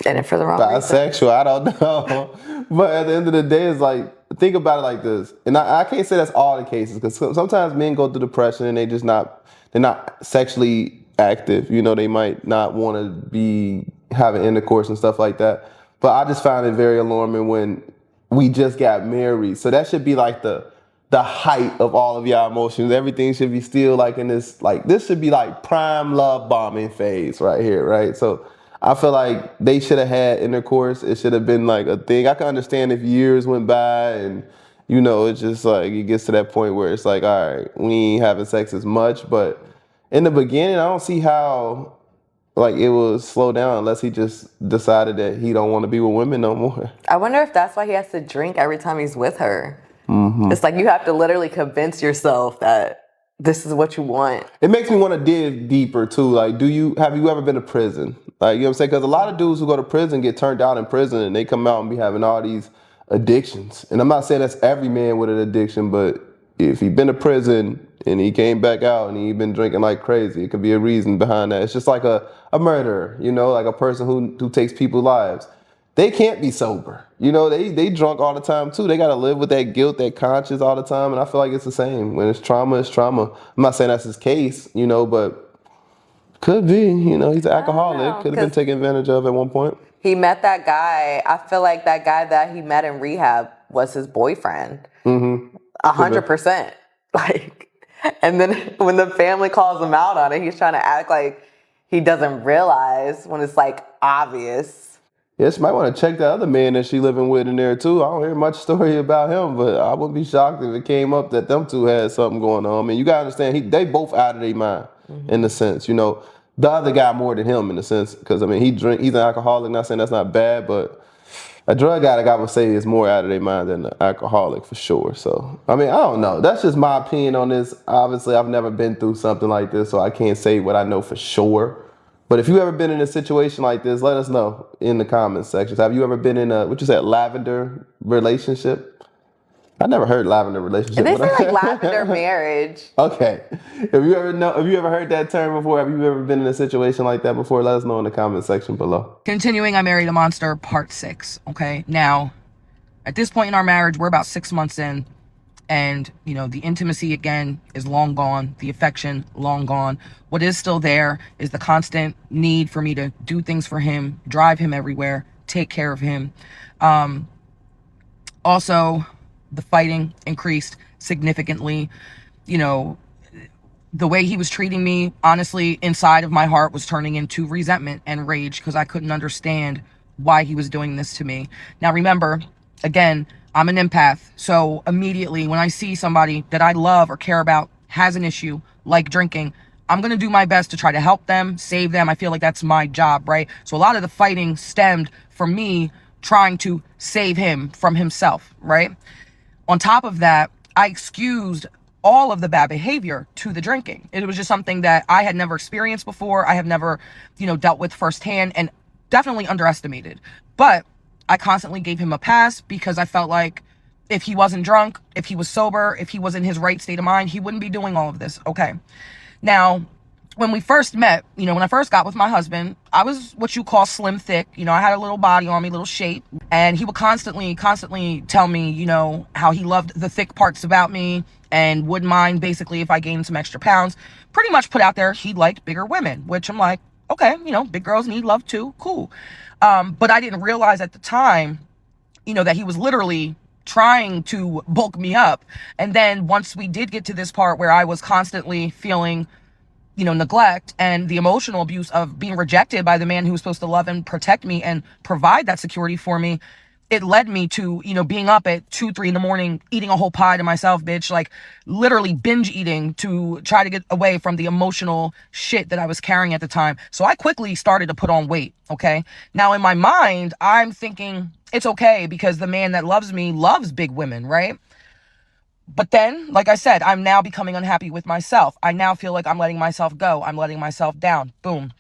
And for the wrong reason. Bisexual, I don't know. But at the end of the day, it's like, think about it like this. And I can't say that's all the cases, because sometimes men go through depression and they're not sexually active. You know, they might not want to be having intercourse and stuff like that. But I just found it very alarming when we just got married. So that should be like the height of all of y'all emotions. Everything should be still like in this, like, this should be like prime love bombing phase right here, right? So I feel like they should have had intercourse. It should have been like a thing. I can understand if years went by and, you know, it's just like it gets to that point where it's like, all right, we ain't having sex as much. But in the beginning, I don't see how like it will slow down unless he just decided that he don't want to be with women no more. I wonder if that's why he has to drink every time he's with her. Mm-hmm. It's like you have to literally convince yourself that this is what you want. It makes me want to dig deeper too. Like, have you ever been to prison? Like, you know what I'm saying? Because a lot of dudes who go to prison get turned out in prison and they come out and be having all these addictions. And I'm not saying that's every man with an addiction, but if he been to prison and he came back out and he been drinking like crazy, it could be a reason behind that. It's just like a murderer, you know, like a person who takes people's lives. They can't be sober. You know, they drunk all the time too. They got to live with that guilt, that conscience all the time. And I feel like it's the same. When it's trauma, it's trauma. I'm not saying that's his case, you know, but could be. You know, he's an alcoholic. Could have been taken advantage of at one point. He met that guy. I feel like that guy that he met in rehab was his boyfriend. 100%. Like, and then when the family calls him out on it, he's trying to act like he doesn't realize when it's like obvious. Yeah, she might want to check the other man that she living with in there too. I don't hear much story about him, but I wouldn't be shocked if it came up that them two had something going on. I mean, you gotta understand, they both out of their mind in the sense, you know. The other guy more than him in the sense, because I mean, he's an alcoholic. Not saying that's not bad, but a drug addict, I would say, is more out of their mind than an alcoholic for sure. So, I mean, I don't know. That's just my opinion on this. Obviously, I've never been through something like this, so I can't say what I know for sure. But if you ever been in a situation like this, let us know in the comments sections. Have you ever been in a, what you said, lavender relationship? I never heard lavender relationship. They say like lavender marriage. Okay. Have you ever heard that term before? Have you ever been in a situation like that before? Let us know in the comment section below. Continuing, I Married a Monster, part 6. Okay. Now, at this point in our marriage, we're about 6 months in. And, you know, the intimacy, again, is long gone. The affection, long gone. What is still there is the constant need for me to do things for him, drive him everywhere, take care of him. Also, the fighting increased significantly. You know, the way he was treating me, honestly, inside of my heart was turning into resentment and rage because I couldn't understand why he was doing this to me. Now, remember, again, I'm an empath. So immediately when I see somebody that I love or care about has an issue like drinking, I'm going to do my best to try to help them, save them. I feel like that's my job, right? So a lot of the fighting stemmed from me trying to save him from himself, right? On top of that, I excused all of the bad behavior to the drinking. It was just something that I had never experienced before. I have never, you know, dealt with firsthand and definitely underestimated. But I constantly gave him a pass because I felt like if he wasn't drunk, if he was sober, if he was in his right state of mind, he wouldn't be doing all of this. Okay. Now, when we first met, you know, when I first got with my husband, I was what you call slim thick. You know, I had a little body on me, little shape. And he would constantly tell me, you know, how he loved the thick parts about me and wouldn't mind basically if I gained some extra pounds. Pretty much put out there he liked bigger women, which I'm like, okay, you know, big girls need love too. Cool. But I didn't realize at the time, you know, that he was literally trying to bulk me up. And then once we did get to this part where I was constantly feeling, you know, neglect and the emotional abuse of being rejected by the man who was supposed to love and protect me and provide that security for me, it led me to, you know, being up at 2, 3 in the morning, eating a whole pie to myself, bitch, like literally binge eating to try to get away from the emotional shit that I was carrying at the time. So I quickly started to put on weight. Okay. Now in my mind, I'm thinking it's okay because the man that loves me loves big women, right? But then, like I said, I'm now becoming unhappy with myself. I now feel like I'm letting myself go. I'm letting myself down. Boom.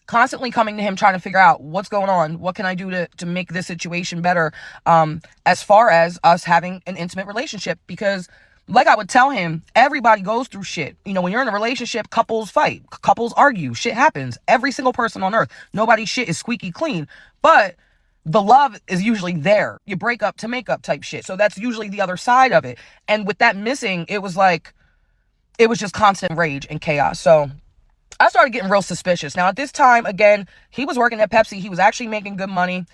Constantly coming to him, trying to figure out what's going on. What can I do to make this situation better? As far as us having an intimate relationship, because Like I would tell him, everybody goes through shit. You know, when you're in a relationship, couples fight, couples argue, shit happens. Every single person on earth, nobody's shit is squeaky clean. But the love is usually there. You break up to make up type shit. So that's usually the other side of it. And with that missing, it was just constant rage and chaos. So I started getting real suspicious. Now, at this time, again, he was working at Pepsi. He was actually making good money.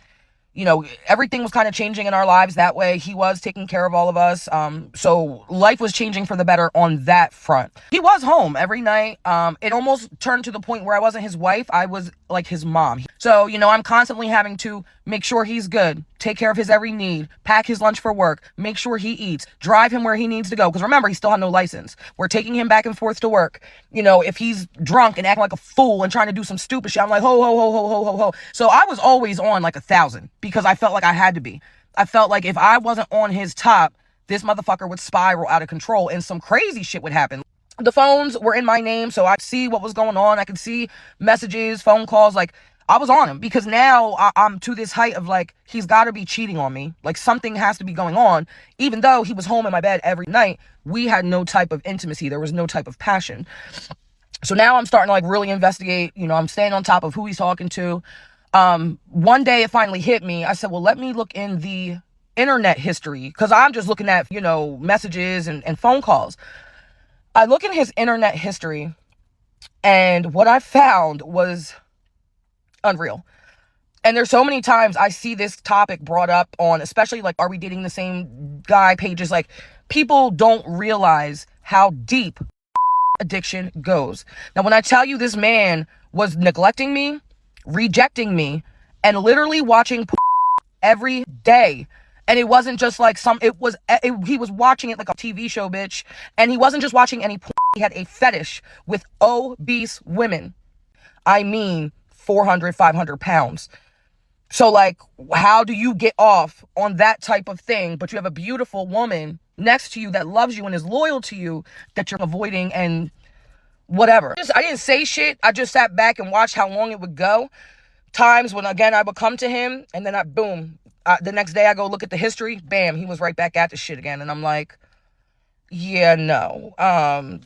You know, everything was kind of changing in our lives that way. He was taking care of all of us. So life was changing for the better on that front. He was home every night. It almost turned to the point where I wasn't his wife. I was like his mom. So, you know, I'm constantly having to make sure he's good, take care of his every need, pack his lunch for work, make sure he eats, drive him where he needs to go. Because remember, he still had no license. We're taking him back and forth to work. You know, if he's drunk and acting like a fool and trying to do some stupid shit, I'm like, ho, ho, ho, ho, ho, ho, ho. So I was always on like 1,000 because I felt like I had to be. I felt like if I wasn't on his top, this motherfucker would spiral out of control and some crazy shit would happen. The phones were in my name, so I could see what was going on. I could see messages, phone calls. Like, I was on him because now I'm to this height of like, he's got to be cheating on me. Like, something has to be going on. Even though he was home in my bed every night, we had no type of intimacy. There was no type of passion. So now I'm starting to like really investigate. You know, I'm staying on top of who he's talking to. One day it finally hit me. I said, well, let me look in the internet history because I'm just looking at, you know, messages and phone calls. I look in his internet history and what I found was unreal. And there's so many times I see this topic brought up on, especially like, are we dating the same guy pages? Like, people don't realize how deep addiction goes. Now, when I tell you this man was neglecting me, rejecting me, and literally watching every day. And it wasn't just like he was watching it like a TV show, bitch. And he wasn't just watching any porn. He had a fetish with obese women. I mean, 400, 500 pounds. So like, how do you get off on that type of thing? But you have a beautiful woman next to you that loves you and is loyal to you that you're avoiding and whatever. I didn't say shit. I just sat back and watched how long it would go. Times when, again, I would come to him and then the next day I go look at the history. Bam, he was right back at the shit again. And I'm like, yeah, no.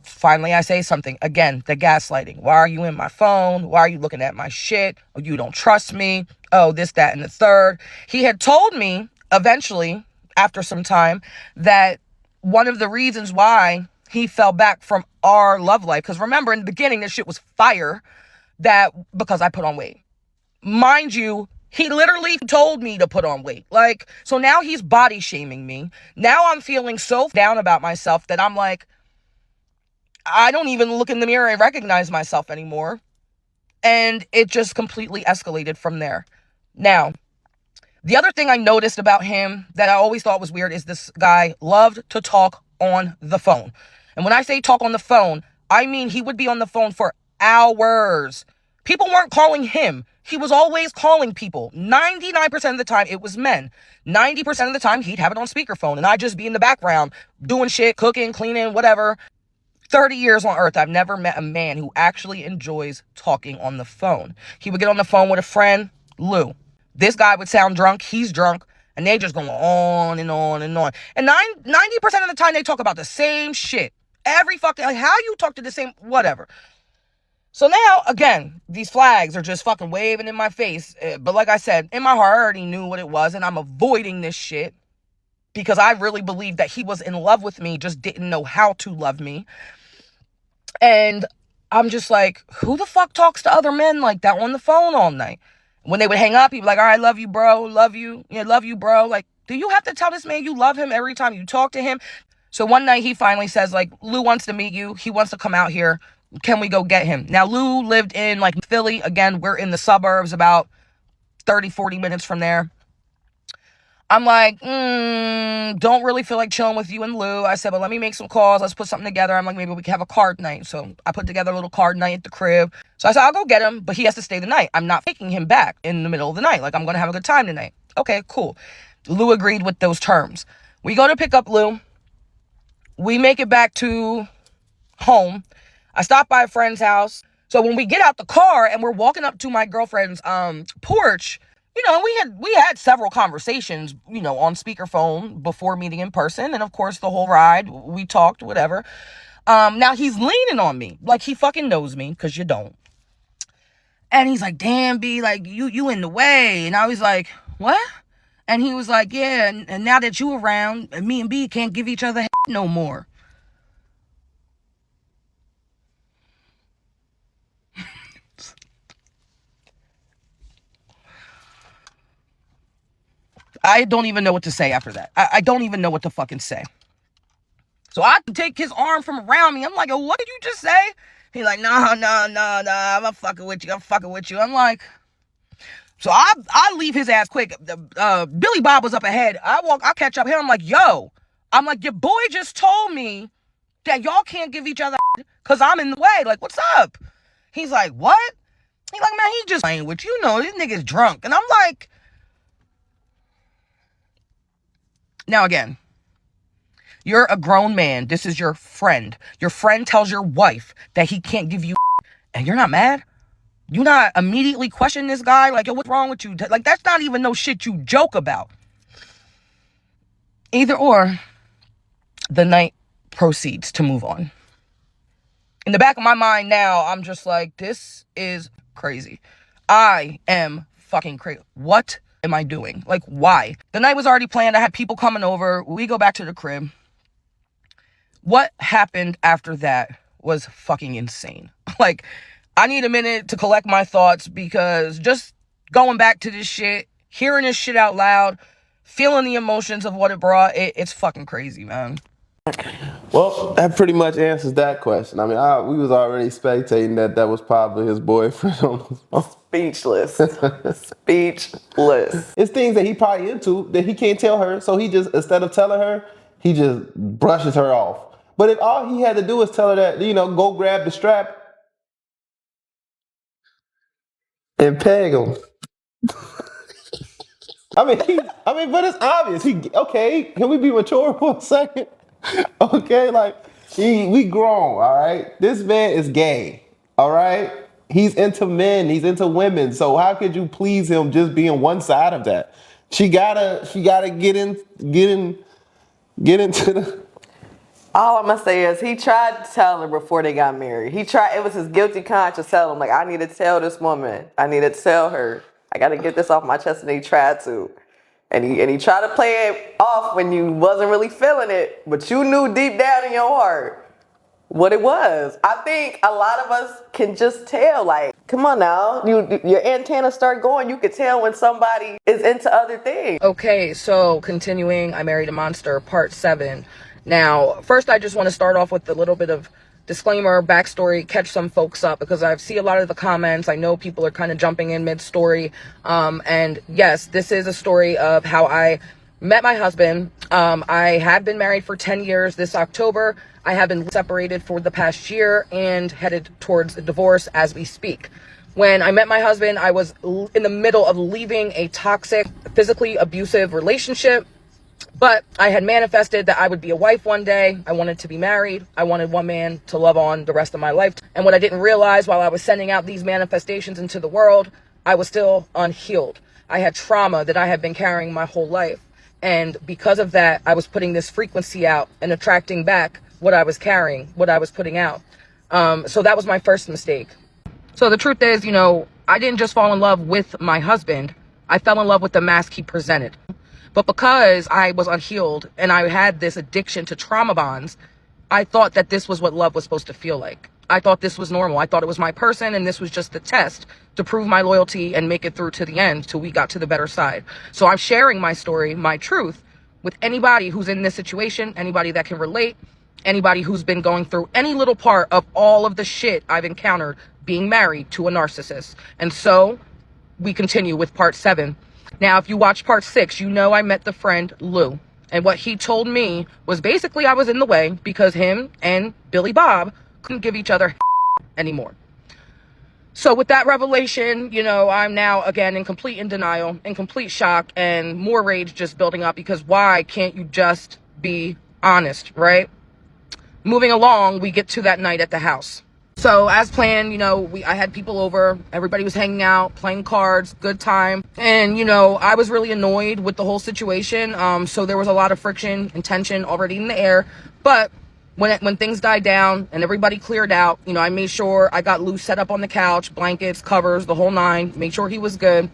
Finally I say something. Again, the gaslighting. Why are you in my phone? Why are you looking at my shit? Oh, you don't trust me. Oh, this, that, and the third. He had told me eventually, after some time, that one of the reasons why he fell back from our love life, because remember in the beginning, this shit was fire, because I put on weight. Mind you, he literally told me to put on weight. Like, so now he's body shaming me. Now I'm feeling so down about myself that I'm like, I don't even look in the mirror and recognize myself anymore. And it just completely escalated from there. Now, the other thing I noticed about him that I always thought was weird is this guy loved to talk on the phone. And when I say talk on the phone, I mean he would be on the phone for hours. People weren't calling him. He was always calling people. 99% of the time, it was men. 90% of the time, he'd have it on speakerphone. And I'd just be in the background doing shit, cooking, cleaning, whatever. 30 years on earth, I've never met a man who actually enjoys talking on the phone. He would get on the phone with a friend, Lou. This guy would sound drunk. He's drunk. And they just go on and on and on. And 90% of the time, they talk about the same shit. Every fucking, like, how you talk to the same, whatever. So now, again, these flags are just fucking waving in my face. But like I said, in my heart, I already knew what it was. And I'm avoiding this shit because I really believed that he was in love with me, just didn't know how to love me. And I'm just like, who the fuck talks to other men like that on the phone all night? When they would hang up, he'd be like, all right, love you, bro. Love you. Yeah, love you, bro. Like, do you have to tell this man you love him every time you talk to him? So one night he finally says, like, Lou wants to meet you. He wants to come out here. Can we go get him? Now, Lou lived in like Philly. Again, we're in the suburbs, about 30, 40 minutes from there. I'm like, don't really feel like chilling with you and Lou. I said, but let me make some calls. Let's put something together. I'm like, maybe we can have a card night. So I put together a little card night at the crib. So I said, I'll go get him, but he has to stay the night. I'm not taking him back in the middle of the night. Like, I'm going to have a good time tonight. Okay, cool. Lou agreed with those terms. We go to pick up Lou. We make it back to home. I stopped by a friend's house. So when we get out the car and we're walking up to my girlfriend's porch, You know, we had several conversations, you know, on speakerphone before meeting in person. And of course, the whole ride, we talked, whatever. Now he's leaning on me like he fucking knows me, because you don't. And he's like, damn, B, like, you in the way. And I was like, what? And he was like, yeah, and now that you around, me and B can't give each other no more. I don't even know what to say after that. I don't even know what to fucking say. So I take his arm from around me. I'm like, oh, what did you just say? He's like, no, I'm fucking with you. I'm like, so I leave his ass quick. Billy Bob was up ahead. I catch up here. I'm like, yo. I'm like, your boy just told me that y'all can't give each other because I'm in the way. Like, what's up? He's like, what? He's like, man, he just playing with you. You know, this nigga's drunk. And I'm like, now again, you're a grown man. This is your friend. Your friend tells your wife that he can't give you and you're not mad? You not immediately question this guy? Like, yo, what's wrong with you? Like, that's not even no shit you joke about. Either or, the night proceeds to move on. In the back of my mind now, I'm just like, this is crazy. I am fucking crazy. What am I doing? Like, why? The night was already planned. I had people coming over. We go back to the crib. What happened after that was fucking insane. Like, I need a minute to collect my thoughts, because just going back to this shit, hearing this shit out loud, feeling the emotions of what it brought, it's fucking crazy, man. Well, that pretty much answers that question. I mean, we was already spectating that was probably his boyfriend on the phone. Speechless. Speechless. It's things that he probably into that he can't tell her, so he just, instead of telling her, he just brushes her off. But if all he had to do is tell her that, you know, go grab the strap and peg him. But it's obvious. Okay, can we be mature for a second? Okay, like, we grown, all right? This man is gay, all right? He's into men, he's into women. So how could you please him just being one side of that? She gotta get into the... All I'm gonna say is he tried to tell her before they got married. It was his guilty conscience telling him, like, I need to tell this woman. I need to tell her. I gotta get this off my chest, and he tried to. And he tried to play it off when you wasn't really feeling it, but you knew deep down in your heart what it was. I think a lot of us can just tell, like, come on now, your antennas start going. You could tell when somebody is into other things. Okay, so continuing, I Married a Monster, part 7. Now, first I just want to start off with a little bit of disclaimer, backstory, catch some folks up, because I see a lot of the comments. I know people are kind of jumping in mid-story. And yes, this is a story of how I met my husband. I have been married for 10 years this October. I have been separated for the past year and headed towards a divorce as we speak. When I met my husband, I was in the middle of leaving a toxic, physically abusive relationship. But I had manifested that I would be a wife one day. I wanted to be married. I wanted one man to love on the rest of my life. And what I didn't realize while I was sending out these manifestations into the world, I was still unhealed. I had trauma that I had been carrying my whole life. And because of that, I was putting this frequency out and attracting back what I was carrying, what I was putting out. So that was my first mistake. So the truth is, you know, I didn't just fall in love with my husband. I fell in love with the mask he presented. But because I was unhealed and I had this addiction to trauma bonds, I thought that this was what love was supposed to feel like. I thought this was normal. I thought it was my person, and this was just the test to prove my loyalty and make it through to the end till we got to the better side. So I'm sharing my story, my truth, with anybody who's in this situation, anybody that can relate, anybody who's been going through any little part of all of the shit I've encountered being married to a narcissist. And so we continue with part 7. Now, if you watch part 6, you know I met the friend Lou. And what he told me was basically I was in the way because him and Billy Bob couldn't give each other anymore. So with that revelation, you know, I'm now again in complete denial, in complete shock, and more rage just building up, because why can't you just be honest, right? Moving along, we get to that night at the house. So as planned, I had people over, everybody was hanging out, playing cards, good time. And, I was really annoyed with the whole situation. So there was a lot of friction and tension already in the air. But when things died down and everybody cleared out, I made sure I got Lou set up on the couch, blankets, covers, the whole nine, made sure he was good.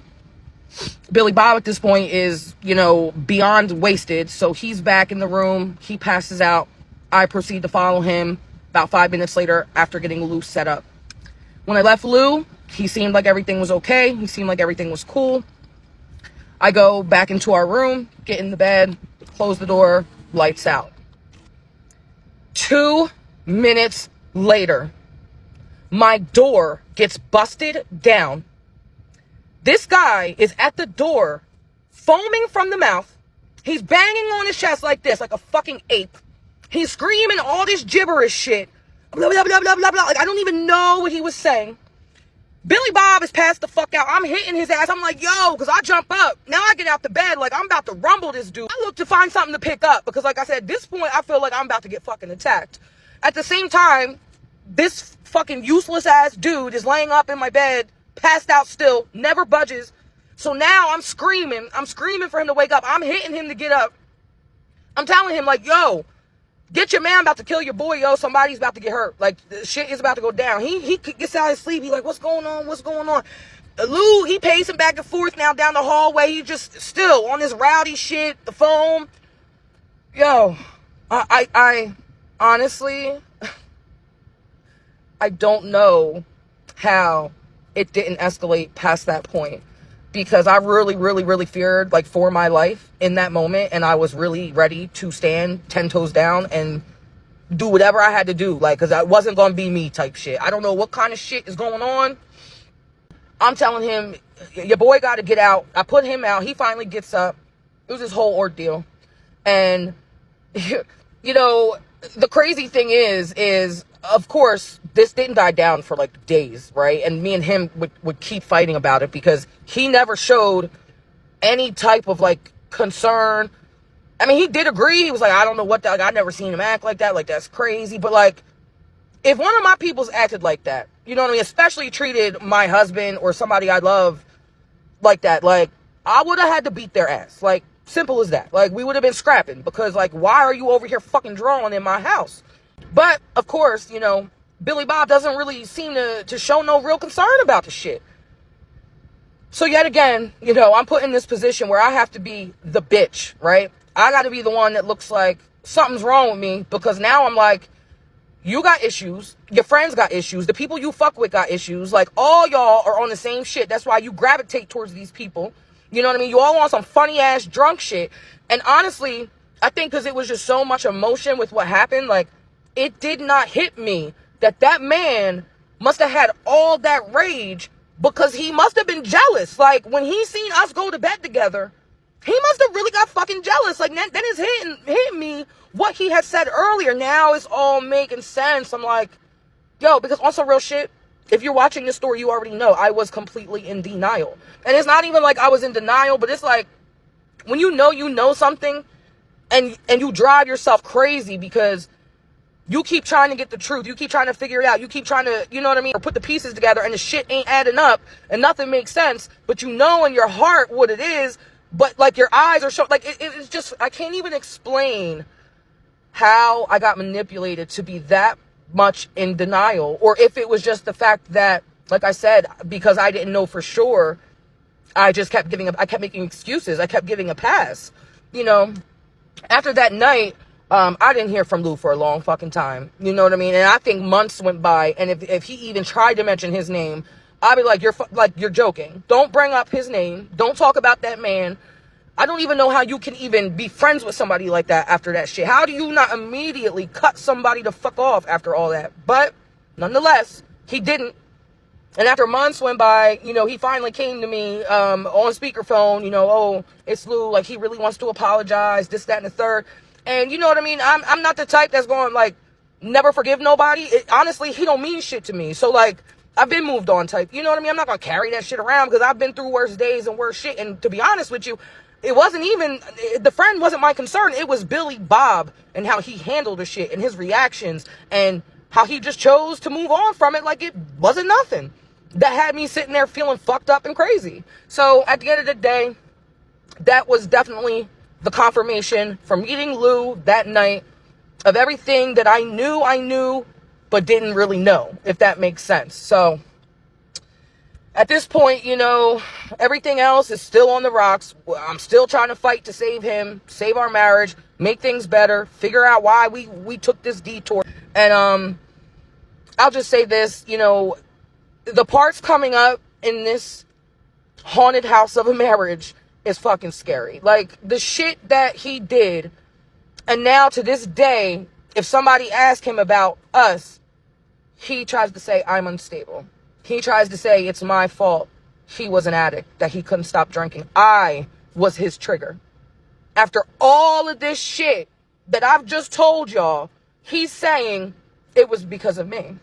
Billy Bob at this point is, beyond wasted. So he's back in the room. He passes out. I proceed to follow him about 5 minutes later after getting Lou set up. When I left Lou, he seemed like everything was okay. He seemed like everything was cool. I go back into our room, get in the bed, close the door, lights out. 2 minutes later, my door gets busted down. This guy is at the door, foaming from the mouth. He's banging on his chest like this, like a fucking ape. He's screaming all this gibberish shit. Blah, blah, blah, blah, blah, blah. Like, I don't even know what he was saying. Billy Bob is passed the fuck out. I'm hitting his ass. I'm like, yo, because I jump up. Now I get out the bed like I'm about to rumble this dude. I look to find something to pick up because, like I said, at this point, I feel like I'm about to get fucking attacked. At the same time, this fucking useless ass dude is laying up in my bed, passed out still, never budges. So now I'm screaming. I'm screaming for him to wake up. I'm hitting him to get up. I'm telling him, like, yo, get your man, about to kill your boy, yo. Somebody's about to get hurt. Like, the shit is about to go down. He gets out of his sleep. He's like, what's going on? What's going on? Lou, he pacing back and forth now down the hallway. He just still on this rowdy shit, the foam. Yo, I honestly, I don't know how it didn't escalate past that point. Because I really, really, really feared, like, for my life in that moment. And I was really ready to stand 10 toes down and do whatever I had to do. Like, because that wasn't going to be me type shit. I don't know what kind of shit is going on. I'm telling him, your boy got to get out. I put him out. He finally gets up. It was this whole ordeal. And, the crazy thing is, of course, this didn't die down for like days, right? And me and him would keep fighting about it because he never showed any type of like concern. I mean, he did agree. He was like, I don't know what that, like, I never seen him act like that. Like, that's crazy. But like, if one of my people's acted like that, you know what I mean? Especially treated my husband or somebody I love like that, like, I would have had to beat their ass. Like, simple as that. Like, we would have been scrapping because like, why are you over here fucking drawing in my house? But, of course, Billy Bob doesn't really seem to show no real concern about the shit. So yet again, I'm put in this position where I have to be the bitch, right? I got to be the one that looks like something's wrong with me because now I'm like, you got issues. Your friends got issues. The people you fuck with got issues. Like, all y'all are on the same shit. That's why you gravitate towards these people. You know what I mean? You all on some funny ass drunk shit. And honestly, I think because it was just so much emotion with what happened, like, it did not hit me that man must have had all that rage because he must have been jealous. Like, when he seen us go to bed together, he must have really got fucking jealous. Like, then it's hitting me what he had said earlier. Now it's all making sense. I'm like, yo, because on some real shit, if you're watching this story, you already know I was completely in denial. And it's not even like I was in denial, but it's like when you know something and you drive yourself crazy because you keep trying to get the truth. You keep trying to figure it out. You keep trying to, you know what I mean? Or put the pieces together and the shit ain't adding up and nothing makes sense. But you know in your heart what it is. But like your eyes are showing, like it's just, I can't even explain how I got manipulated to be that much in denial. Or if it was just the fact that, like I said, because I didn't know for sure, I just kept making excuses. I kept giving a pass. After that night, I didn't hear from Lou for a long fucking time. You know what I mean? And I think months went by. And if he even tried to mention his name, I'd be like, you're joking. Don't bring up his name. Don't talk about that man. I don't even know how you can even be friends with somebody like that after that shit. How do you not immediately cut somebody to fuck off after all that? But nonetheless, he didn't. And after months went by, he finally came to me on speakerphone, oh, it's Lou. Like, he really wants to apologize, this, that, and the third. And you know what I mean? I'm not the type that's going, like, never forgive nobody. Honestly, he don't mean shit to me. So, like, I've been moved on type. You know what I mean? I'm not going to carry that shit around because I've been through worse days and worse shit. And to be honest with you, it wasn't even, the friend wasn't my concern. It was Billy Bob and how he handled the shit and his reactions and how he just chose to move on from it like it wasn't nothing. That had me sitting there feeling fucked up and crazy. So at the end of the day, that was definitely the confirmation from meeting Lou that night of everything that I knew, but didn't really know, if that makes sense. So at this point, you know, everything else is still on the rocks. I'm still trying to fight to save him, save our marriage, make things better, figure out why we took this detour. And I'll just say this, you know, the parts coming up in this haunted house of a marriage is fucking scary. Like, the shit that he did, and now to this day, if somebody asks him about us, he tries to say, I'm unstable. He tries to say it's my fault. He was an addict, that he couldn't stop drinking. I was his trigger. After all of this shit that I've just told y'all, he's saying it was because of me.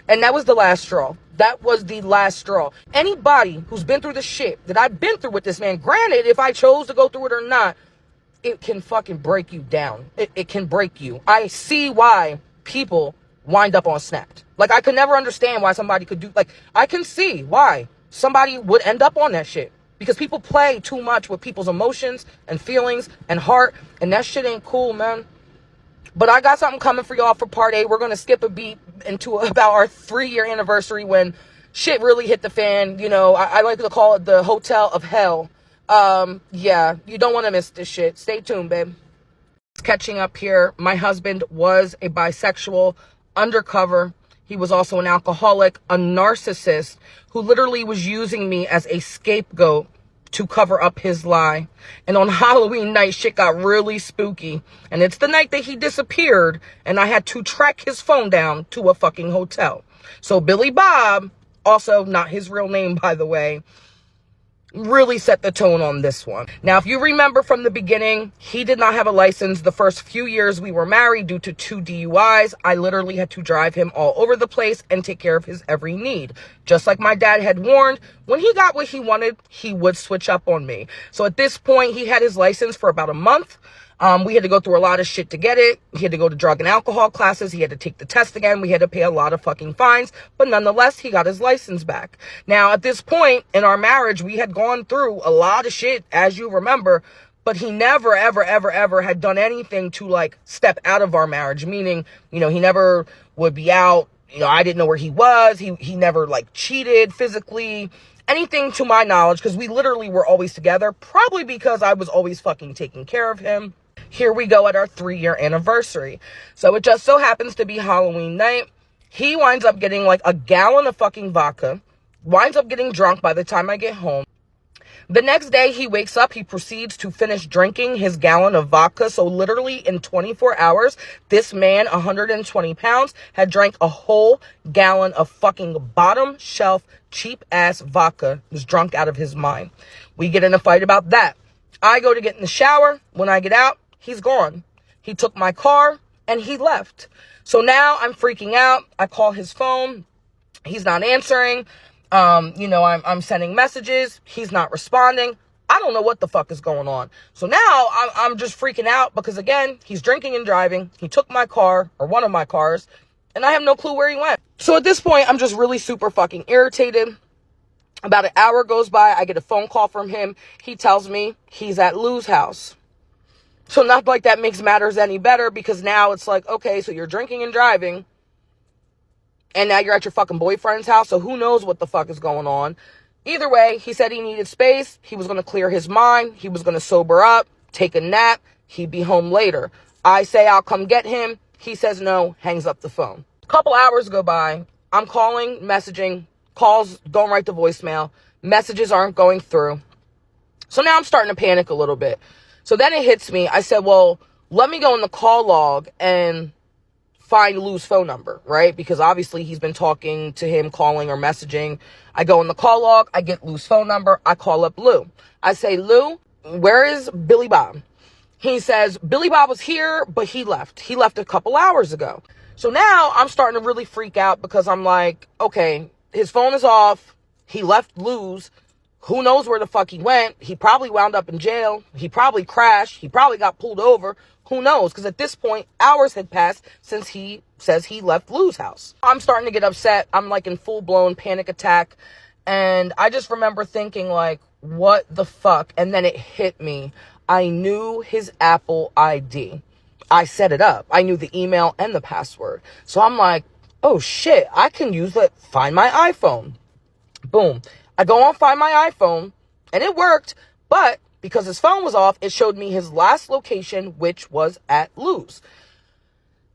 And that was the last straw. That was the last straw. Anybody who's been through the shit that I've been through with this man, granted, if I chose to go through it or not, it can fucking break you down. It can break you. I see why people wind up on Snapped. Like, I could never understand why somebody could do, like, I can see why somebody would end up on that shit. Because people play too much with people's emotions and feelings and heart, and that shit ain't cool, man. But I got something coming for y'all for part 8. We're going to skip a beat into about our 3-year anniversary when shit really hit the fan. You know, I like to call it the hotel of hell. Yeah, you don't want to miss this shit. Stay tuned, babe. Catching up here, my husband was a bisexual, undercover. He was also an alcoholic, a narcissist who literally was using me as a scapegoat to cover up his lie. And on Halloween night, shit got really spooky. And it's the night that he disappeared, and I had to track his phone down to a fucking hotel. So Billy Bob, also not his real name, by the way, really set the tone on this one. Now, if you remember from the beginning, he did not have a license the first few years we were married due to 2 DUIs. I literally had to drive him all over the place and take care of his every need. Just like my dad had warned, when he got what he wanted, he would switch up on me. So at this point, he had his license for about a month. We had to go through a lot of shit to get it. He had to go to drug and alcohol classes. He had to take the test again. We had to pay a lot of fucking fines. But nonetheless, he got his license back. Now, at this point in our marriage, we had gone through a lot of shit, as you remember. But he never, ever, ever, ever had done anything to, like, step out of our marriage. Meaning, you know, he never would be out. You know, I didn't know where he was. He never, like, cheated physically. Anything to my knowledge, because we literally were always together. Probably because I was always fucking taking care of him. Here we go at our 3-year anniversary. So it just so happens to be Halloween night. He winds up getting like a gallon of fucking vodka. Winds up getting drunk by the time I get home. The next day he wakes up. He proceeds to finish drinking his gallon of vodka. So literally in 24 hours, this man, 120 pounds, had drank a whole gallon of fucking bottom shelf, cheap ass vodka. Was drunk out of his mind. We get in a fight about that. I go to get in the shower. When I get out, he's gone. He took my car and he left. So now I'm freaking out. I call his phone. He's not answering. You know, I'm sending messages. He's not responding. I don't know what the fuck is going on. So now I'm just freaking out because, again, he's drinking and driving. He took my car, or one of my cars, and I have no clue where he went. So at this point, I'm just really super fucking irritated. About an hour goes by. I get a phone call from him. He tells me he's at Lou's house. So not like that makes matters any better, because now it's like, okay, so you're drinking and driving, and now you're at your fucking boyfriend's house. So who knows what the fuck is going on. Either way, he said he needed space. He was going to clear his mind. He was going to sober up, take a nap. He'd be home later. I say I'll come get him. He says no, hangs up the phone. A couple hours go by. I'm calling, messaging, calls going right to voicemail. Messages aren't going through. So now I'm starting to panic a little bit. So then it hits me. I said, well, let me go in the call log and find Lou's phone number, right? Because obviously he's been talking to him, calling or messaging. I go in the call log. I get Lou's phone number. I call up Lou. I say, Lou, where is Billy Bob? He says, Billy Bob was here, but he left. He left a couple hours ago. So now I'm starting to really freak out, because I'm like, okay, his phone is off. He left Lou's. Who knows where the fuck he went? He probably wound up in jail. He probably crashed. He probably got pulled over. Who knows? Because at this point, hours had passed since he says he left Lou's house. I'm starting to get upset. I'm like in full-blown panic attack. And I just remember thinking like, what the fuck? And then it hit me. I knew his Apple ID. I set it up. I knew the email and the password. So I'm like, oh shit, I can use it. Find my iPhone. Boom. I go on Find My iPhone and it worked. But because his phone was off, it showed me his last location, which was at Lou's.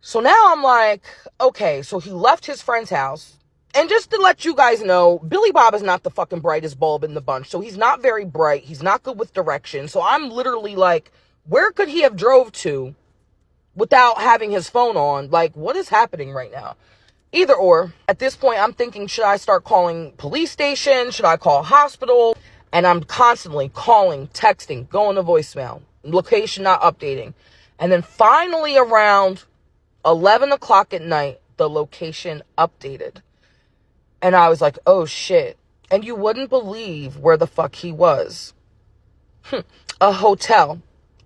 So now I'm like, okay, so he left his friend's house. And just to let you guys know, Billy Bob is not the fucking brightest bulb in the bunch. So he's not very bright. He's not good with direction. So I'm literally like, where could he have drove to without having his phone on? Like, what is happening right now? Either or. At this point, I'm thinking, should I start calling police station? Should I call hospital? And I'm constantly calling, texting, going to voicemail, location not updating. And then finally around 11 o'clock at night, the location updated. And I was like, oh shit. And you wouldn't believe where the fuck he was. A hotel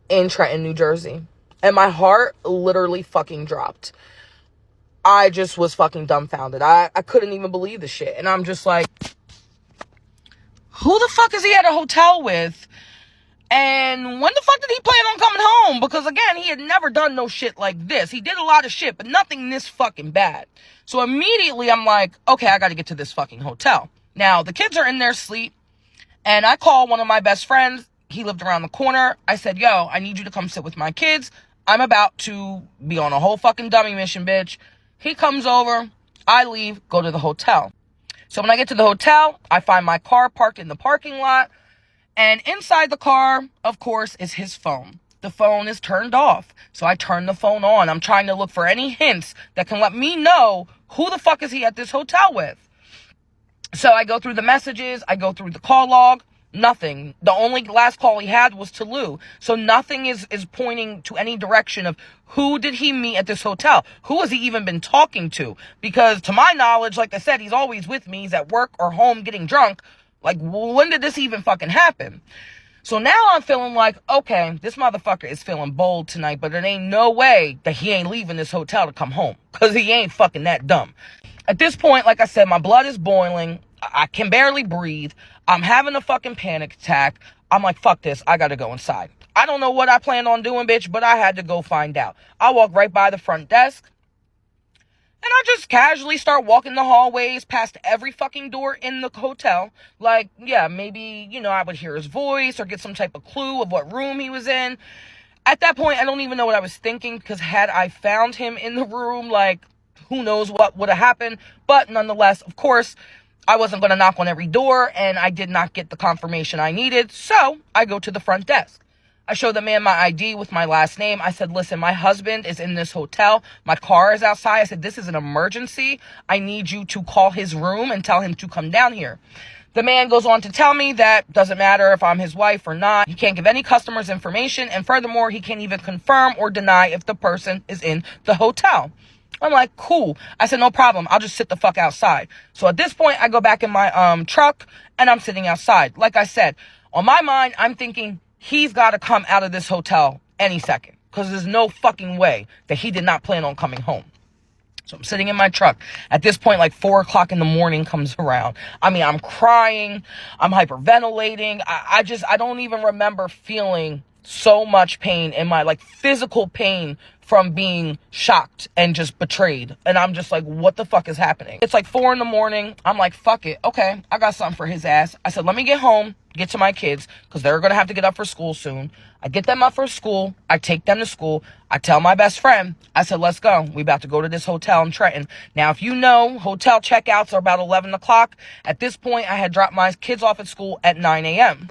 in Trenton, New Jersey. And my heart literally fucking dropped. I just was fucking dumbfounded. I couldn't even believe the shit. And I'm just like, who the fuck is he at a hotel with? And when the fuck did he plan on coming home? Because again, he had never done no shit like this. He did a lot of shit, but nothing this fucking bad. So immediately I'm like, okay, I gotta get to this fucking hotel. Now, the kids are in their sleep, and I call one of my best friends. He lived around the corner. I said, yo, I need you to come sit with my kids. I'm about to be on a whole fucking dummy mission, bitch. He comes over. I leave, go to the hotel. So when I get to the hotel, I find my car parked in the parking lot. And inside the car, of course, is his phone. The phone is turned off. So I turn the phone on. I'm trying to look for any hints that can let me know who the fuck is he at this hotel with. So I go through the messages. I go through the call log. Nothing. The only last call he had was to Lou. So nothing is pointing to any direction of who did he meet at this hotel? Who has he even been talking to? Because to my knowledge, like I said, he's always with me. He's at work or home getting drunk. Like, when did this even fucking happen? So now I'm feeling like, okay, this motherfucker is feeling bold tonight, but it ain't no way that he ain't leaving this hotel to come home. Because he ain't fucking that dumb. At this point, like I said, my blood is boiling. I can barely breathe. I'm having a fucking panic attack. I'm like, fuck this. I gotta go inside. I don't know what I planned on doing, bitch, but I had to go find out. I walk right by the front desk. And I just casually start walking the hallways past every fucking door in the hotel. Like, yeah, maybe, I would hear his voice or get some type of clue of what room he was in. At that point, I don't even know what I was thinking, because had I found him in the room, like, who knows what would have happened. But nonetheless, of course, I wasn't going to knock on every door, and I did not get the confirmation I needed. So I go to the front desk. I showed the man my ID with my last name. I said, listen, my husband is in this hotel. My car is outside. I said, this is an emergency. I need you to call his room and tell him to come down here. The man goes on to tell me that doesn't matter if I'm his wife or not. He can't give any customers information. And furthermore, he can't even confirm or deny if the person is in the hotel. I'm like, cool. I said, no problem. I'll just sit the fuck outside. So at this point, I go back in my truck and I'm sitting outside. Like I said, on my mind, I'm thinking, he's got to come out of this hotel any second, because there's no fucking way that he did not plan on coming home. So I'm sitting in my truck. At this point, like 4 o'clock in the morning comes around. I mean, I'm crying. I'm hyperventilating. I don't even remember feeling so much pain in my, like, physical pain from being shocked and just betrayed. And I'm just like, what the fuck is happening? It's like 4 in the morning. I'm like, fuck it. Okay, I got something for his ass. I said, let me get home, get to my kids, because they're going to have to get up for school soon. I get them up for school. I take them to school. I tell my best friend, I said, let's go. We about to go to this hotel in Trenton. Now, if you know, hotel checkouts are about 11 o'clock. At this point, I had dropped my kids off at school at 9 a.m.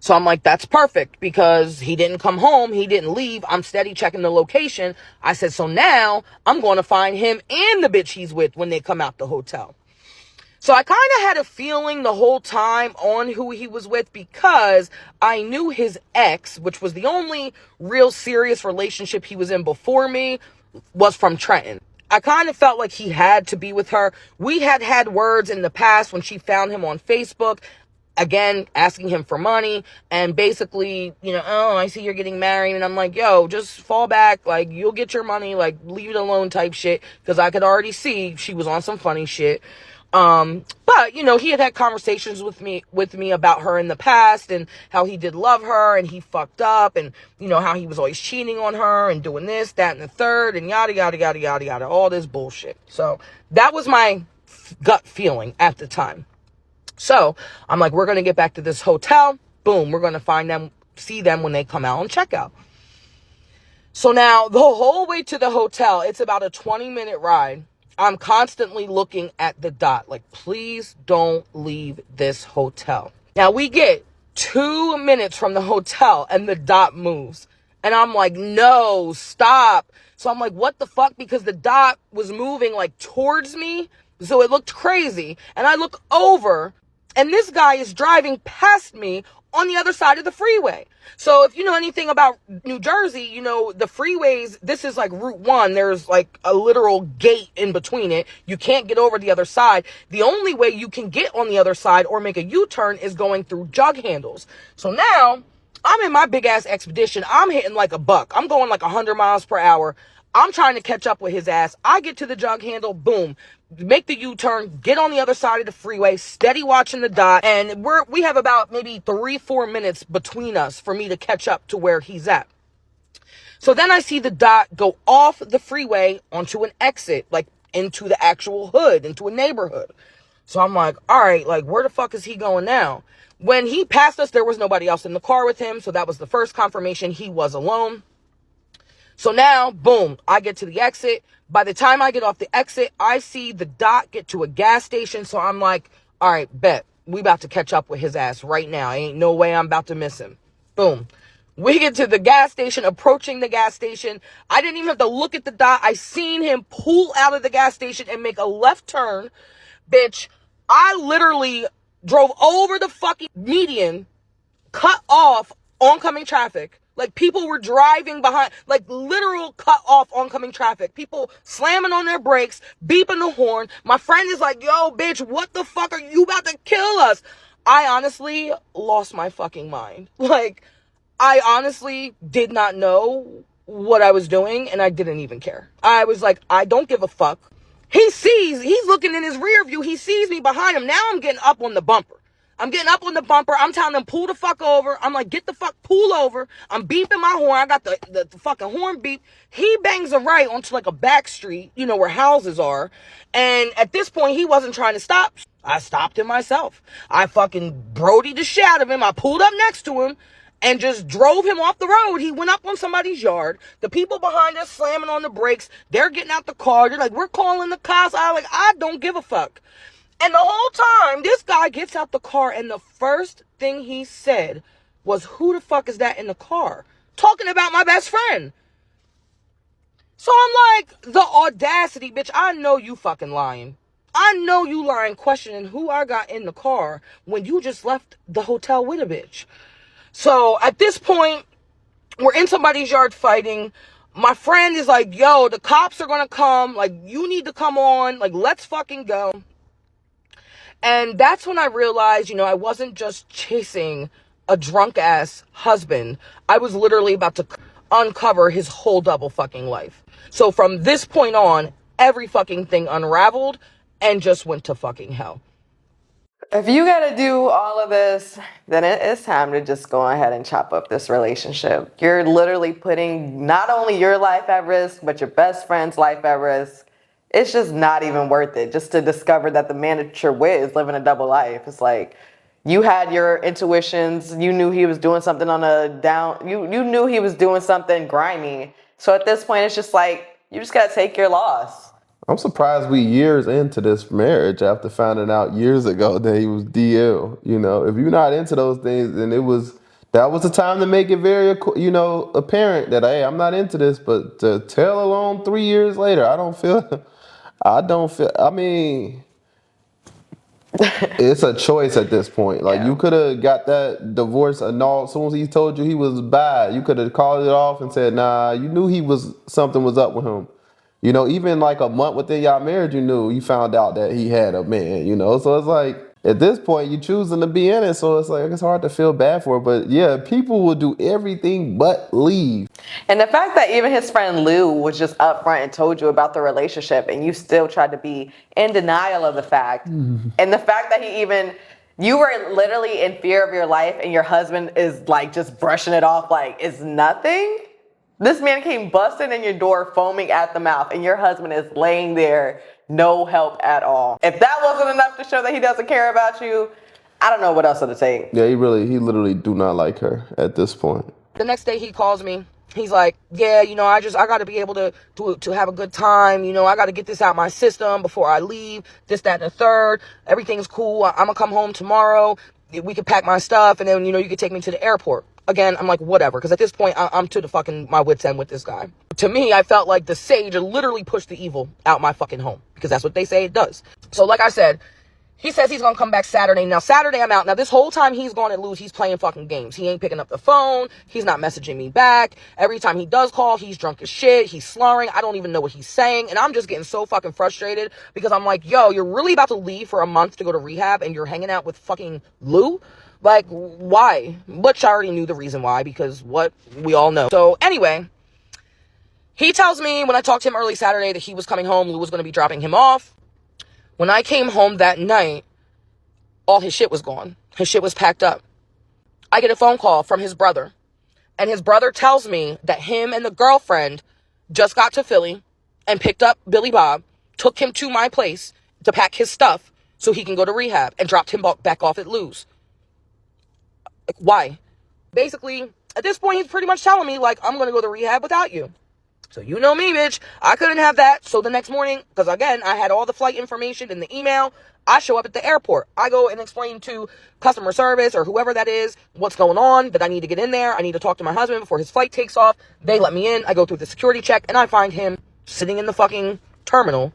So I'm like, that's perfect, because he didn't come home. He didn't leave. I'm steady checking the location. I said, so now I'm going to find him and the bitch he's with when they come out the hotel. So I kind of had a feeling the whole time on who he was with, because I knew his ex, which was the only real serious relationship he was in before me, was from Trenton. I kind of felt like he had to be with her. We had had words in the past when she found him on Facebook. again, asking him for money, and basically, oh, I see you're getting married, and I'm like, yo, just fall back, like, you'll get your money, like, leave it alone type shit, because I could already see she was on some funny shit. But he had conversations with me about her in the past, and how he did love her, and he fucked up, and how he was always cheating on her and doing this, that, and the third, and yada yada yada yada yada, all this bullshit. So that was my gut feeling at the time. So I'm like, we're gonna get back to this hotel. Boom, we're gonna see them when they come out on checkout. So now the whole way to the hotel, it's about a 20-minute ride. I'm constantly looking at the dot, like, please don't leave this hotel. Now we get 2 minutes from the hotel and the dot moves. And I'm like, no, stop. So I'm like, what the fuck? Because the dot was moving like towards me. So it looked crazy. And I look over and this guy is driving past me on the other side of the freeway. So if you know anything about New Jersey, the freeways, this is like Route 1. There's like a literal gate in between it. You can't get over the other side. The only way you can get on the other side or make a U-turn is going through jug handles. So now I'm in my big ass expedition. I'm hitting like a buck. I'm going like 100 miles per hour. I'm trying to catch up with his ass. I get to the jug handle, boom, make the U-turn, get on the other side of the freeway, steady watching the dot, and we have about maybe 3-4 minutes between us for me to catch up to where he's at. So then I see the dot go off the freeway onto an exit, like into the actual hood, into a neighborhood. So I'm like, all right, like, where the fuck is he going now? When he passed us, there was nobody else in the car with him, so that was the first confirmation he was alone. So now, boom, I get to the exit. By the time I get off the exit, I see the dot get to a gas station. So I'm like, all right, bet. We about to catch up with his ass right now. Ain't no way I'm about to miss him. Boom. We get to the gas station, approaching the gas station. I didn't even have to look at the dot. I seen him pull out of the gas station and make a left turn. Bitch, I literally drove over the fucking median, cut off oncoming traffic. Like, people were driving behind, like, literal cut off oncoming traffic. People slamming on their brakes, beeping the horn. My friend is like, yo, bitch, what the fuck are you about to kill us? I honestly lost my fucking mind. Like, I honestly did not know what I was doing, and I didn't even care. I was like, I don't give a fuck. He's looking in his rear view. He sees me behind him. Now I'm getting up on the bumper. I'm telling them, pull the fuck over. I'm like, get the fuck, pull over. I'm beeping my horn. I got the fucking horn beep. He bangs a right onto like a back street, where houses are. And at this point, he wasn't trying to stop. I stopped him myself. I fucking Brodied the shit out of him. I pulled up next to him and just drove him off the road. He went up on somebody's yard. The people behind us slamming on the brakes. They're getting out the car. They're like, we're calling the cops. I don't give a fuck. And the whole time, this guy gets out the car, and the first thing he said was, who the fuck is that in the car? Talking about my best friend. So I'm like, the audacity, bitch, I know you fucking lying. I know you lying, questioning who I got in the car when you just left the hotel with a bitch. So at this point, we're in somebody's yard fighting. My friend is like, yo, the cops are going to come. Like, you need to come on. Like, let's fucking go. And that's when I realized, I wasn't just chasing a drunk ass husband. I was literally about to uncover his whole double fucking life. So from this point on, every fucking thing unraveled and just went to fucking hell. If you gotta do all of this, then it's time to just go ahead and chop up this relationship. You're literally putting not only your life at risk, but your best friend's life at risk. It's just not even worth it just to discover that the man that you're with is living a double life. It's like, you had your intuitions. You knew he was doing something on a down. You knew he was doing something grimy. So at this point, it's just like, you just gotta take your loss. I'm surprised we years into this marriage after finding out years ago that he was DL. If you're not into those things, then that was the time to make it very, apparent that, hey, I'm not into this. But to tell alone 3 years later, I mean, it's a choice at this point. Like, you could have got that divorce annulled as soon as he told you he was bad. You could have called it off and said, nah, you knew something was up with him. Even like a month within y'all marriage, you found out that he had a man, so it's like, At this point, you're choosing to be in it, so it's like it's hard to feel bad for it. But yeah, people will do everything but leave. And the fact that even his friend Lou was just upfront and told you about the relationship, and you still tried to be in denial of the fact, and the fact that you were literally in fear of your life, and your husband is like just brushing it off like it's nothing. This man came busting in your door, foaming at the mouth, and your husband is laying there, no help at all. If that wasn't enough to show that he doesn't care about you, I don't know what else to say. Yeah, he literally do not like her at this point. The next day he calls me. He's like, yeah, I got to be able to have a good time. I got to get this out my system before I leave, this, that, and the third. Everything's cool. I'm going to come home tomorrow. We can pack my stuff, and then, you can take me to the airport. Again, I'm like, whatever. Because at this point, I'm to the fucking my wit's end with this guy. To me, I felt like the sage literally pushed the evil out my fucking home. Because that's what they say it does. So like I said, he says he's going to come back Saturday. Now, Saturday, I'm out. Now, this whole time he's going to lose, he's playing fucking games. He ain't picking up the phone. He's not messaging me back. Every time he does call, he's drunk as shit. He's slurring. I don't even know what he's saying. And I'm just getting so fucking frustrated because I'm like, yo, you're really about to leave for a month to go to rehab and you're hanging out with fucking Lou? Like, why? Which I already knew the reason why, because what we all know. So anyway, he tells me when I talked to him early Saturday that he was coming home. Lou was going to be dropping him off. When I came home that night, all his shit was gone. His shit was packed up. I get a phone call from his brother. And his brother tells me that him and the girlfriend just got to Philly and picked up Billy Bob, took him to my place to pack his stuff so he can go to rehab, and dropped him back off at Lou's. Like, why? Basically, at this point, he's pretty much telling me, like, I'm going to go to rehab without you. So you know me, bitch. I couldn't have that. So the next morning, because again, I had all the flight information in the email, I show up at the airport. I go and explain to customer service or whoever that is what's going on, that I need to get in there. I need to talk to my husband before his flight takes off. They let me in. I go through the security check, and I find him sitting in the fucking terminal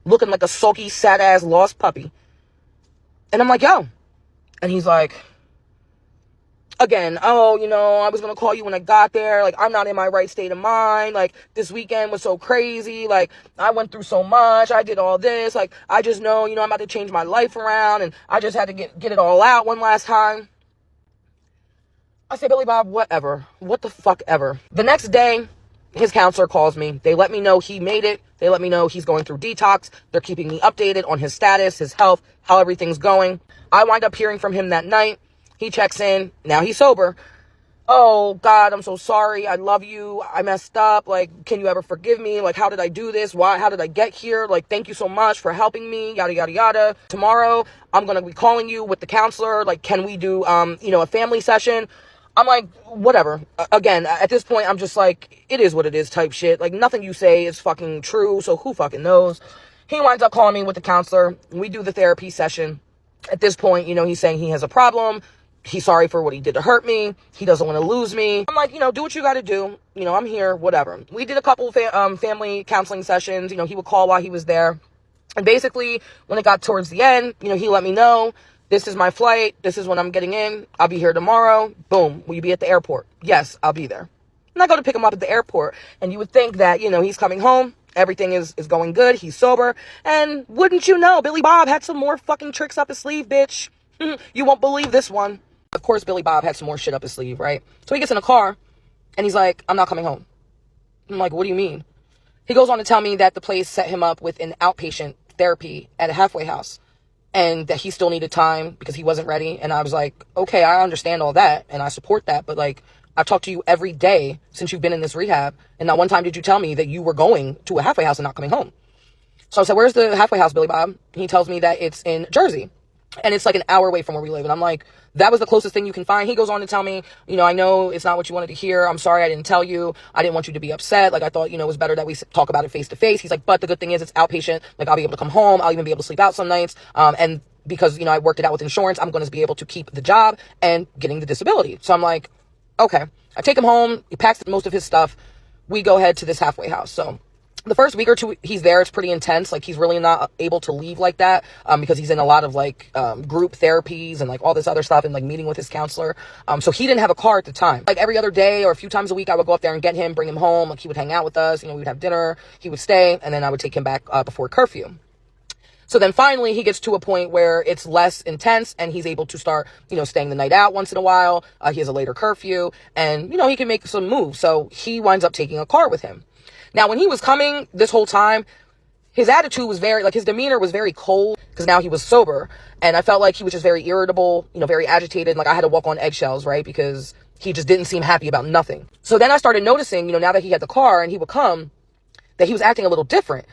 looking like a sulky, sad-ass lost puppy. And I'm like, yo. And he's like, again, I was going to call you when I got there. Like, I'm not in my right state of mind. Like, this weekend was so crazy. Like, I went through so much. I did all this. Like, I just know, I'm about to change my life around. And I just had to get it all out one last time. I say, Billy Bob, whatever. What the fuck ever. The next day, his counselor calls me. They let me know he made it. They let me know he's going through detox. They're keeping me updated on his status, his health, how everything's going. I wind up hearing from him that night. He checks in. Now he's sober. Oh, God, I'm so sorry. I love you. I messed up. Like, can you ever forgive me? Like, how did I do this? Why? How did I get here? Like, thank you so much for helping me. Yada, yada, yada. Tomorrow, I'm going to be calling you with the counselor. Like, can we do, a family session? I'm like, whatever. Again, at this point, I'm just like, it is what it is type shit. Like, nothing you say is fucking true. So who fucking knows? He winds up calling me with the counselor. We do the therapy session. At this point, he's saying he has a problem. He's sorry for what he did to hurt me. He doesn't want to lose me. I'm like, do what you got to do. I'm here, whatever. We did a couple family counseling sessions. He would call while he was there. And basically, when it got towards the end, he let me know, this is my flight. This is when I'm getting in. I'll be here tomorrow. Boom. Will you be at the airport? Yes, I'll be there. And I go to pick him up at the airport. And you would think that, he's coming home. Everything is going good. He's sober. And wouldn't you know, Billy Bob had some more fucking tricks up his sleeve, bitch. You won't believe this one. Of course, Billy Bob had some more shit up his sleeve, right? So he gets in a car, and he's like, I'm not coming home. I'm like, what do you mean? He goes on to tell me that the place set him up with an outpatient therapy at a halfway house, and that he still needed time because he wasn't ready. And I was like, okay, I understand all that, and I support that, but like, I've talked to you every day since you've been in this rehab, and not one time did you tell me that you were going to a halfway house and not coming home. So I said, where's the halfway house, Billy Bob? He tells me that it's in Jersey. And it's like an hour away from where we live. And I'm like, that was the closest thing you can find. He goes on to tell me, I know it's not what you wanted to hear. I'm sorry I didn't tell you. I didn't want you to be upset. Like, I thought, it was better that we talk about it face to face. He's like, but the good thing is it's outpatient. Like, I'll be able to come home. I'll even be able to sleep out some nights. And because, I worked it out with insurance, I'm going to be able to keep the job and getting the disability. So I'm like, okay. I take him home. He packs most of his stuff. We go ahead to this halfway house. So the first week or two he's there, it's pretty intense. Like, he's really not able to leave like that, because he's in a lot of like group therapies and like all this other stuff, and like meeting with his counselor. So he didn't have a car at the time. Like, every other day or a few times a week, I would go up there and get him, bring him home. Like, he would hang out with us. We would have dinner. He would stay, and then I would take him back before curfew. So then finally he gets to a point where it's less intense and he's able to start, staying the night out once in a while. He has a later curfew and, he can make some moves. So he winds up taking a car with him. Now, when he was coming this whole time, his attitude was his demeanor was very cold because now he was sober. And I felt like he was just very irritable, very agitated. Like I had to walk on eggshells, right? Because he just didn't seem happy about nothing. So then I started noticing, now that he had the car and he would come, that he was acting a little different.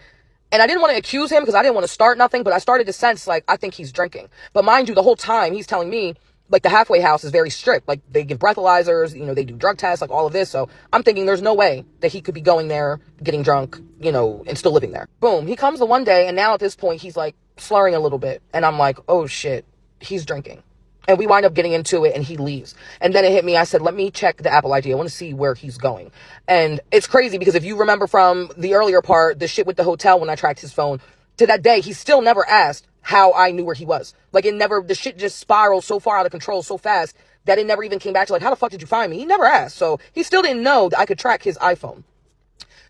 And I didn't want to accuse him because I didn't want to start nothing, but I started to sense, I think he's drinking. But mind you, the whole time he's telling me, the halfway house is very strict. They give breathalyzers, they do drug tests, all of this. So I'm thinking there's no way that he could be going there, getting drunk, and still living there. Boom. He comes the one day, and now at this point, he's, slurring a little bit. And I'm like, oh, shit, he's drinking. And we wind up getting into it, and he leaves. And then it hit me. I said, let me check the Apple ID. I want to see where he's going. And it's crazy because if you remember from the earlier part, the shit with the hotel when I tracked his phone, to that day, he still never asked how I knew where he was. The shit just spiraled so far out of control so fast that it never even came back to, how the fuck did you find me? He never asked. So he still didn't know that I could track his iPhone.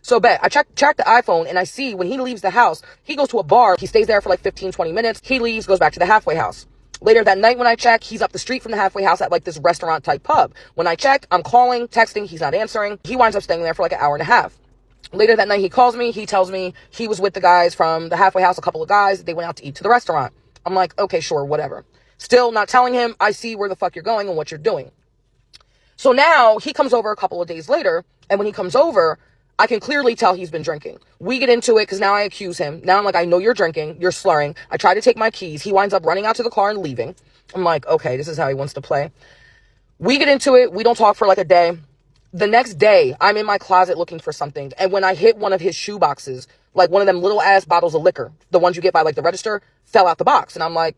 So I track the iPhone and I see when he leaves the house, he goes to a bar. He stays there for 15, 20 minutes. He leaves, goes back to the halfway house. Later that night when I check, he's up the street from the halfway house at this restaurant type pub. When I check, I'm calling, texting, he's not answering. He winds up staying there for an hour and a half. Later that night, he calls me. He tells me he was with the guys from the halfway house, a couple of guys. They went out to eat to the restaurant. I'm like, okay, sure, whatever. Still not telling him, I see where the fuck you're going and what you're doing. So now he comes over a couple of days later. And when he comes over, I can clearly tell he's been drinking. We get into it because now I accuse him. Now I'm like, I know you're drinking. You're slurring. I try to take my keys. He winds up running out to the car and leaving. I'm like, okay, this is how he wants to play. We get into it. We don't talk for a day. The next day, I'm in my closet looking for something. And when I hit one of his shoe boxes, one of them little ass bottles of liquor, the ones you get by the register, fell out the box. And I'm like,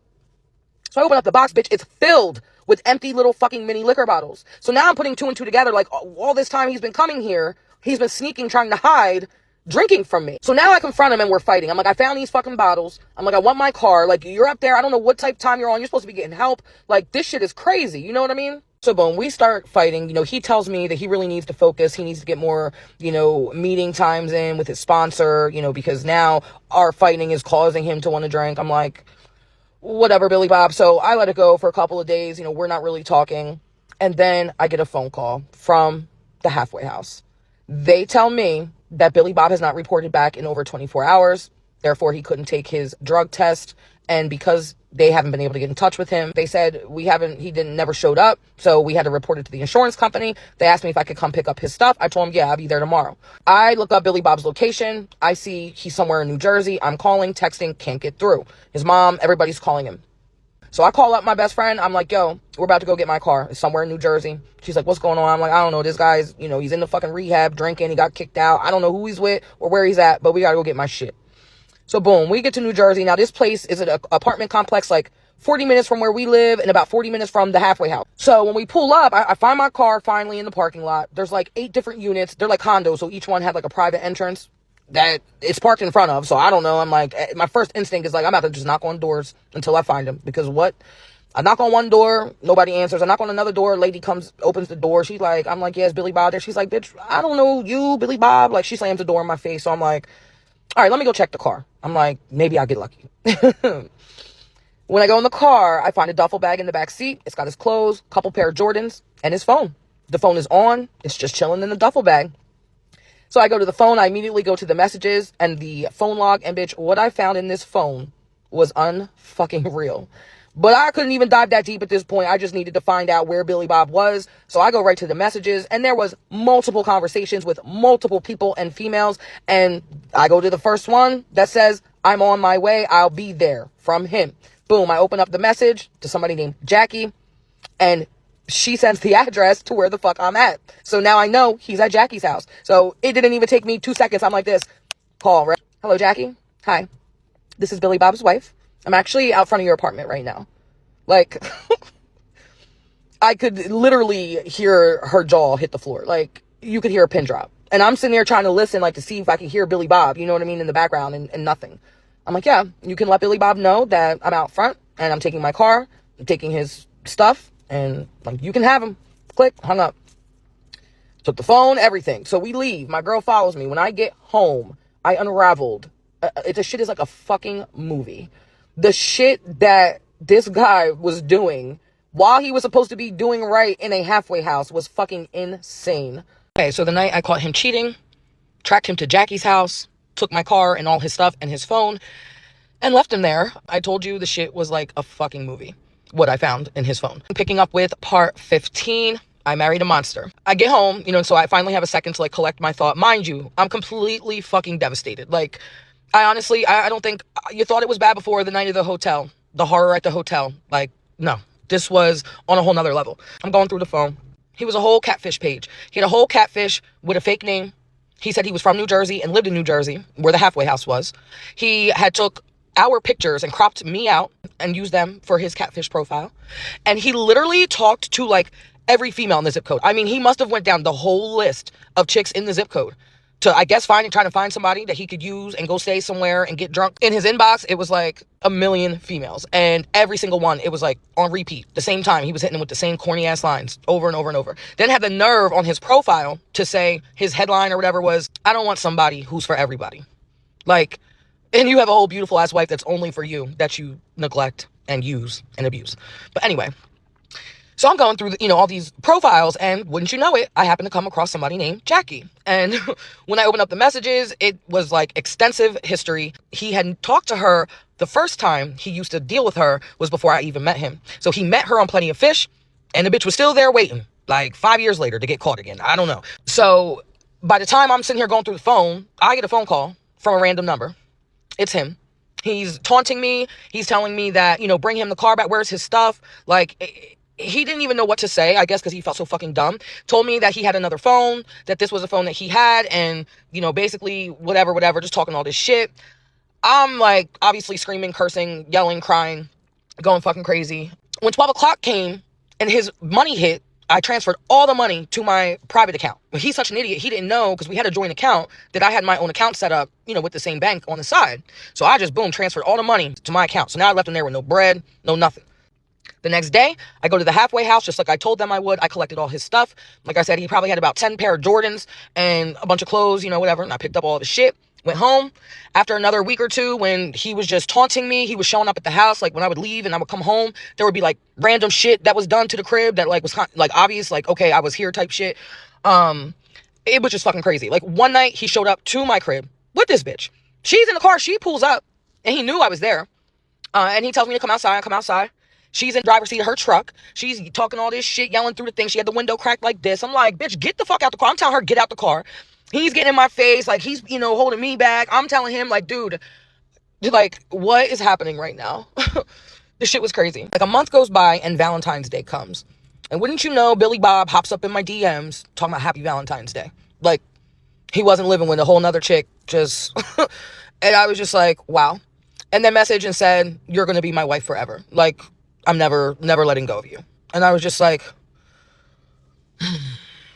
so I open up the box, bitch. It's filled with empty little fucking mini liquor bottles. So now I'm putting two and two together. All this time he's been coming here, he's been sneaking, trying to hide, drinking from me. So now I confront him and we're fighting. I'm like, I found these fucking bottles. I'm like, I want my car. You're up there. I don't know what type of time you're on. You're supposed to be getting help. This shit is crazy. You know what I mean? So boom, we start fighting. He tells me that he really needs to focus. He needs to get more, meeting times in with his sponsor, because now our fighting is causing him to want to drink. I'm like, whatever, Billy Bob. So I let it go for a couple of days. We're not really talking. And then I get a phone call from the halfway house. They tell me that Billy Bob has not reported back in over 24 hours. Therefore, he couldn't take his drug test. And because they haven't been able to get in touch with him, they said never showed up. So we had to report it to the insurance company. They asked me if I could come pick up his stuff. I told him, yeah, I'll be there tomorrow. I look up Billy Bob's location. I see he's somewhere in New Jersey. I'm calling, texting, can't get through. His mom, everybody's calling him. So I call up my best friend. I'm like, yo, we're about to go get my car. It's somewhere in New Jersey. She's like, what's going on? I'm like, I don't know. This guy's, he's in the fucking rehab drinking. He got kicked out. I don't know who he's with or where he's at, but we got to go get my shit. So boom, we get to New Jersey. Now this place is an apartment complex, 40 minutes from where we live and about 40 minutes from the halfway house. So when we pull up, I find my car finally in the parking lot. There's 8 different units. They're condos. So each one had a private entrance that it's parked in front of. So I don't know. I'm like, my first instinct is I'm about to just knock on doors until I find him. Because what? I knock on one door, nobody answers. I knock on another door, lady comes, opens the door. She's like, I'm like, yeah, it's Billy Bob there. She's like, bitch, I don't know you, Billy Bob. She slams the door in my face. So I'm like, all right, let me go check the car. I'm like, maybe I'll get lucky. When I go in the car, I find a duffel bag in the back seat. It's got his clothes, couple pair of Jordans, and his phone. The phone is on. It's just chilling in the duffel bag. So I go to the phone. I immediately go to the messages and the phone log. And bitch, what I found in this phone was unfucking real. But I couldn't even dive that deep at this point. I just needed to find out where Billy Bob was. So I go right to the messages, and there was multiple conversations with multiple people and females. And I go to the first one that says, I'm on my way. I'll be there, from him. Boom. I open up the message to somebody named Jackie, and she sends the address to where the fuck I'm at. So now I know he's at Jackie's house. So it didn't even take me 2 seconds. I'm like this. Call, right? Hello, Jackie. Hi. This is Billy Bob's wife. I'm actually out front of your apartment right now. I could literally hear her jaw hit the floor. You could hear a pin drop. And I'm sitting there trying to listen, to see if I can hear Billy Bob, you know what I mean, in the background, and nothing. I'm like, yeah, you can let Billy Bob know that I'm out front, and I'm taking my car, I'm taking his stuff, and you can have him. Click, hung up. Took the phone, everything. So we leave. My girl follows me. When I get home, I unraveled The shit is like a fucking movie. The shit that this guy was doing while he was supposed to be doing right in a halfway house was fucking insane. Okay, so the night I caught him cheating, tracked him to Jackie's house, took my car and all his stuff and his phone, and left him there. I told you the shit was like a fucking movie, what I found in his phone. Picking up with part 15. I married a monster. I get home, so I finally have a second to like collect my thought. Mind you, I'm completely fucking devastated. Like, I honestly, I don't think you thought it was bad before the night of the hotel, the horror at the hotel. Like, no, this was on a whole nother level. I'm going through the phone. He was a whole catfish page. He had a whole catfish with a fake name. He said he was from New Jersey and lived in New Jersey, where the halfway house was. He had took our pictures and cropped me out and used them for his catfish profile. And he literally talked to like every female in the zip code. I mean, he must have went down the whole list of chicks in the zip code to, I guess, trying to find somebody that he could use and go stay somewhere and get drunk. In his inbox, it was like a million females. And every single one, it was like on repeat. The same time, he was hitting them with the same corny ass lines over and over and over. Then had the nerve on his profile to say his headline or whatever was, "I don't want somebody who's for everybody." Like, and you have a whole beautiful ass wife that's only for you, that you neglect and use and abuse. But anyway, so I'm going through, all these profiles, and wouldn't you know it, I happened to come across somebody named Jackie. And when I opened up the messages, it was like extensive history. He had talked to her the first time he used to deal with her was before I even met him. So he met her on Plenty of Fish, and the bitch was still there waiting, like 5 years later to get caught again. I don't know. So by the time I'm sitting here going through the phone, I get a phone call from a random number. It's him. He's taunting me. He's telling me that, bring him the car back. Where's his stuff? Like, he didn't even know what to say, I guess, because he felt so fucking dumb. Told me that he had another phone, that this was a phone that he had, and, basically, whatever, just talking all this shit. I'm, like, obviously screaming, cursing, yelling, crying, going fucking crazy. When 12 o'clock came and his money hit, I transferred all the money to my private account. But he's such an idiot, he didn't know, because we had a joint account, that I had my own account set up, with the same bank on the side. So I just, boom, transferred all the money to my account. So now I left him there with no bread, no nothing. The next day, I go to the halfway house, just like I told them I would. I collected all his stuff. Like I said, he probably had about 10 pair of Jordans and a bunch of clothes, whatever. And I picked up all of his shit, went home. After another week or two, when he was just taunting me, he was showing up at the house. Like, when I would leave and I would come home, there would be, like, random shit that was done to the crib that, like, was, like, obvious. Like, okay, I was here type shit. It was just fucking crazy. Like, one night, he showed up to my crib with this bitch. She's in the car. She pulls up, and he knew I was there. And he tells me to come outside. I come outside. She's in the driver's seat of her truck. She's talking all this shit, yelling through the thing. She had the window cracked like this. I'm like, bitch, get the fuck out the car. I'm telling her, get out the car. He's getting in my face. Like, he's, holding me back. I'm telling him, like, dude, like, what is happening right now? This shit was crazy. Like, a month goes by and Valentine's Day comes. And wouldn't you know, Billy Bob hops up in my DMs talking about Happy Valentine's Day. Like, he wasn't living with a whole nother chick. Just, and I was just like, wow. And then messaged and said, "You're going to be my wife forever. Like, I'm never letting go of you." And I was just like,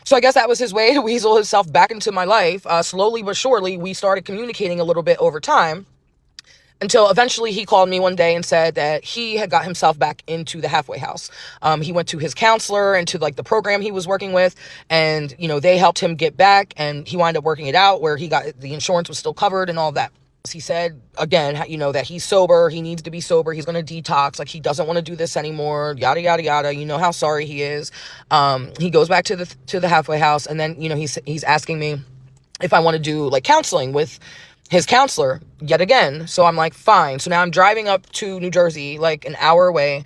so I guess that was his way to weasel himself back into my life. Slowly but surely, we started communicating a little bit over time, until eventually he called me one day and said that he had got himself back into the halfway house. He went to his counselor and to, like, the program he was working with, and, they helped him get back, and he wound up working it out where he got, the insurance was still covered and all of that. He said, again, that he's sober. He needs to be sober. He's going to detox. Like, he doesn't want to do this anymore. Yada, yada, yada. You know how sorry he is. He goes back to the halfway house. And then, he's asking me if I want to do, like, counseling with his counselor yet again. So I'm like, fine. So now I'm driving up to New Jersey, like an hour away,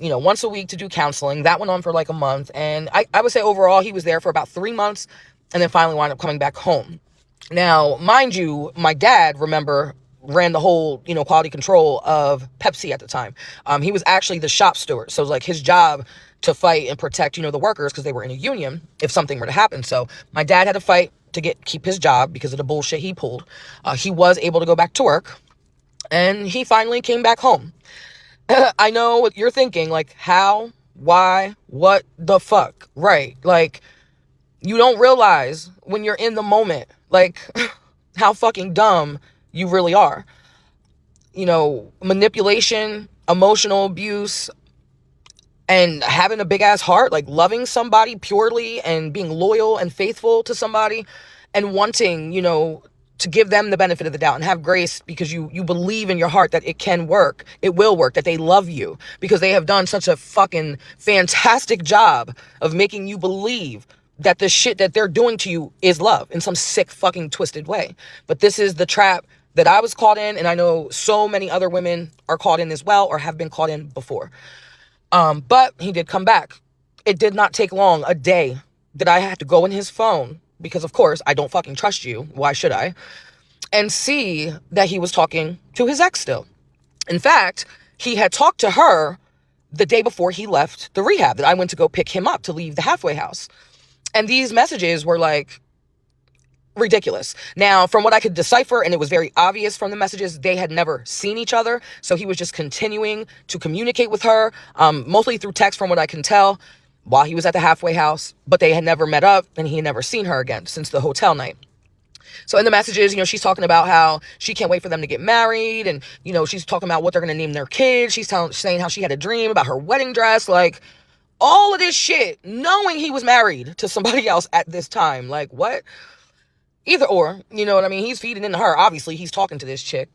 once a week to do counseling. That went on for like a month. And I would say overall, he was there for about 3 months and then finally wound up coming back home. Now, mind you, my dad, remember, ran the whole, quality control of Pepsi at the time. He was actually the shop steward. So it was like his job to fight and protect, the workers, because they were in a union if something were to happen. So my dad had to fight to keep his job because of the bullshit he pulled. He was able to go back to work, and he finally came back home. I know what you're thinking, like, how, why, what the fuck, right? Like, you don't realize when you're in the moment, like, how fucking dumb you really are. Manipulation, emotional abuse, and having a big ass heart, like loving somebody purely and being loyal and faithful to somebody and wanting, to give them the benefit of the doubt and have grace, because you believe in your heart that it can work. It will work, that they love you, because they have done such a fucking fantastic job of making you believe that the shit that they're doing to you is love in some sick fucking twisted way. But this is the trap that I was caught in, and I know so many other women are caught in as well, or have been caught in before. But he did come back. It did not take long, a day, that I had to go in his phone, because of course I don't fucking trust you. Why should I? And see that he was talking to his ex still. In fact, he had talked to her the day before he left the rehab, that I went to go pick him up to leave the halfway house. And these messages were like ridiculous. Now, from what I could decipher, and it was very obvious from the messages, they had never seen each other. So he was just continuing to communicate with her, mostly through text from what I can tell, while he was at the halfway house. But they had never met up, and he had never seen her again since the hotel night. So in the messages, she's talking about how she can't wait for them to get married. And, she's talking about what they're going to name their kids. She's saying how she had a dream about her wedding dress. Like, all of this shit, knowing he was married to somebody else at this time. Like, what? Either or, you know what I mean? He's feeding into her. Obviously, he's talking to this chick.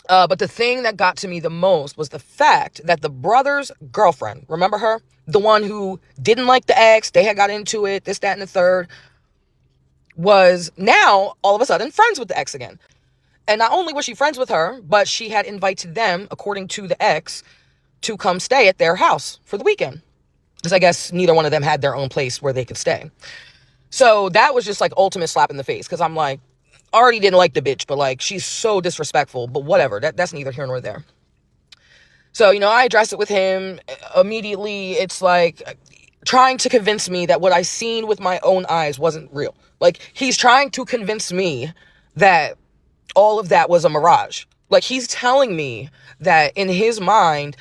But the thing that got to me the most was the fact that the brother's girlfriend, remember her? The one who didn't like the ex, they had got into it, this, that, and the third, was now all of a sudden friends with the ex again. And not only was she friends with her, but she had invited them, according to the ex, to come stay at their house for the weekend. Because I guess neither one of them had their own place where they could stay. So that was just like ultimate slap in the face. Because I'm like, already didn't like the bitch, but like, she's so disrespectful. But whatever, that's neither here nor there. So, I addressed it with him immediately. It's like trying to convince me that what I seen with my own eyes wasn't real. Like, he's trying to convince me that all of that was a mirage. Like, he's telling me that in his mind,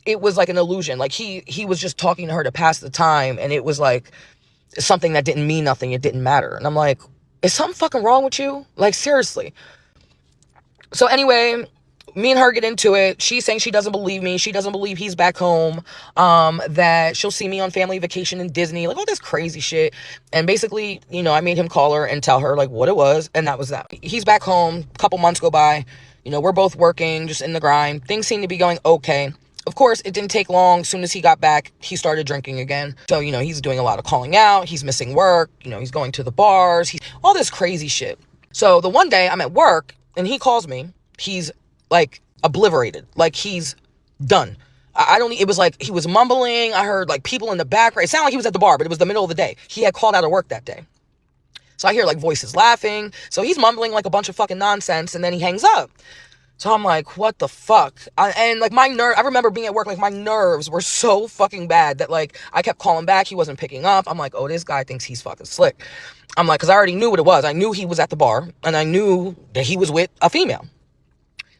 it was like an illusion. Like, he was just talking to her to pass the time, and it was like something that didn't mean nothing. It didn't matter. And I'm like, is something fucking wrong with you? Like, seriously. So anyway, me and her get into it. She's saying she doesn't believe me. She doesn't believe he's back home. That she'll see me on family vacation in Disney. Like, all this crazy shit. And basically, I made him call her and tell her, like, what it was. And that was that. He's back home. A couple months go by. We're both working, just in the grind. Things seem to be going okay. Of course, it didn't take long. As soon as he got back, he started drinking again. So, he's doing a lot of calling out. He's missing work. He's going to the bars. All this crazy shit. So the one day I'm at work and he calls me. He's like obliterated. Like, he's done. It was like he was mumbling. I heard like people in the background. It sounded like he was at the bar, but it was the middle of the day. He had called out of work that day. So I hear like voices laughing. So he's mumbling like a bunch of fucking nonsense, and then he hangs up. So I'm like, what the fuck? I remember being at work, like my nerves were so fucking bad that like I kept calling back. He wasn't picking up. I'm like, oh, this guy thinks he's fucking slick. I'm like, because I already knew what it was. I knew he was at the bar, and I knew that he was with a female.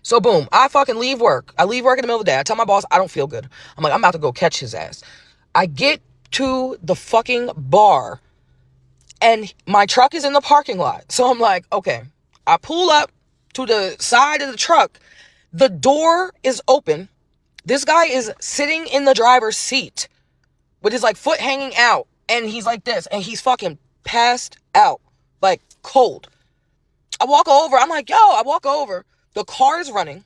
So boom, I fucking leave work. I leave work in the middle of the day. I tell my boss I don't feel good. I'm like, I'm about to go catch his ass. I get to the fucking bar and my truck is in the parking lot. So I'm like, okay. I pull up to the side of the truck. The door is open. This guy is sitting in the driver's seat with his like foot hanging out. And he's like this. And he's fucking passed out. Like cold. I walk over. The car is running.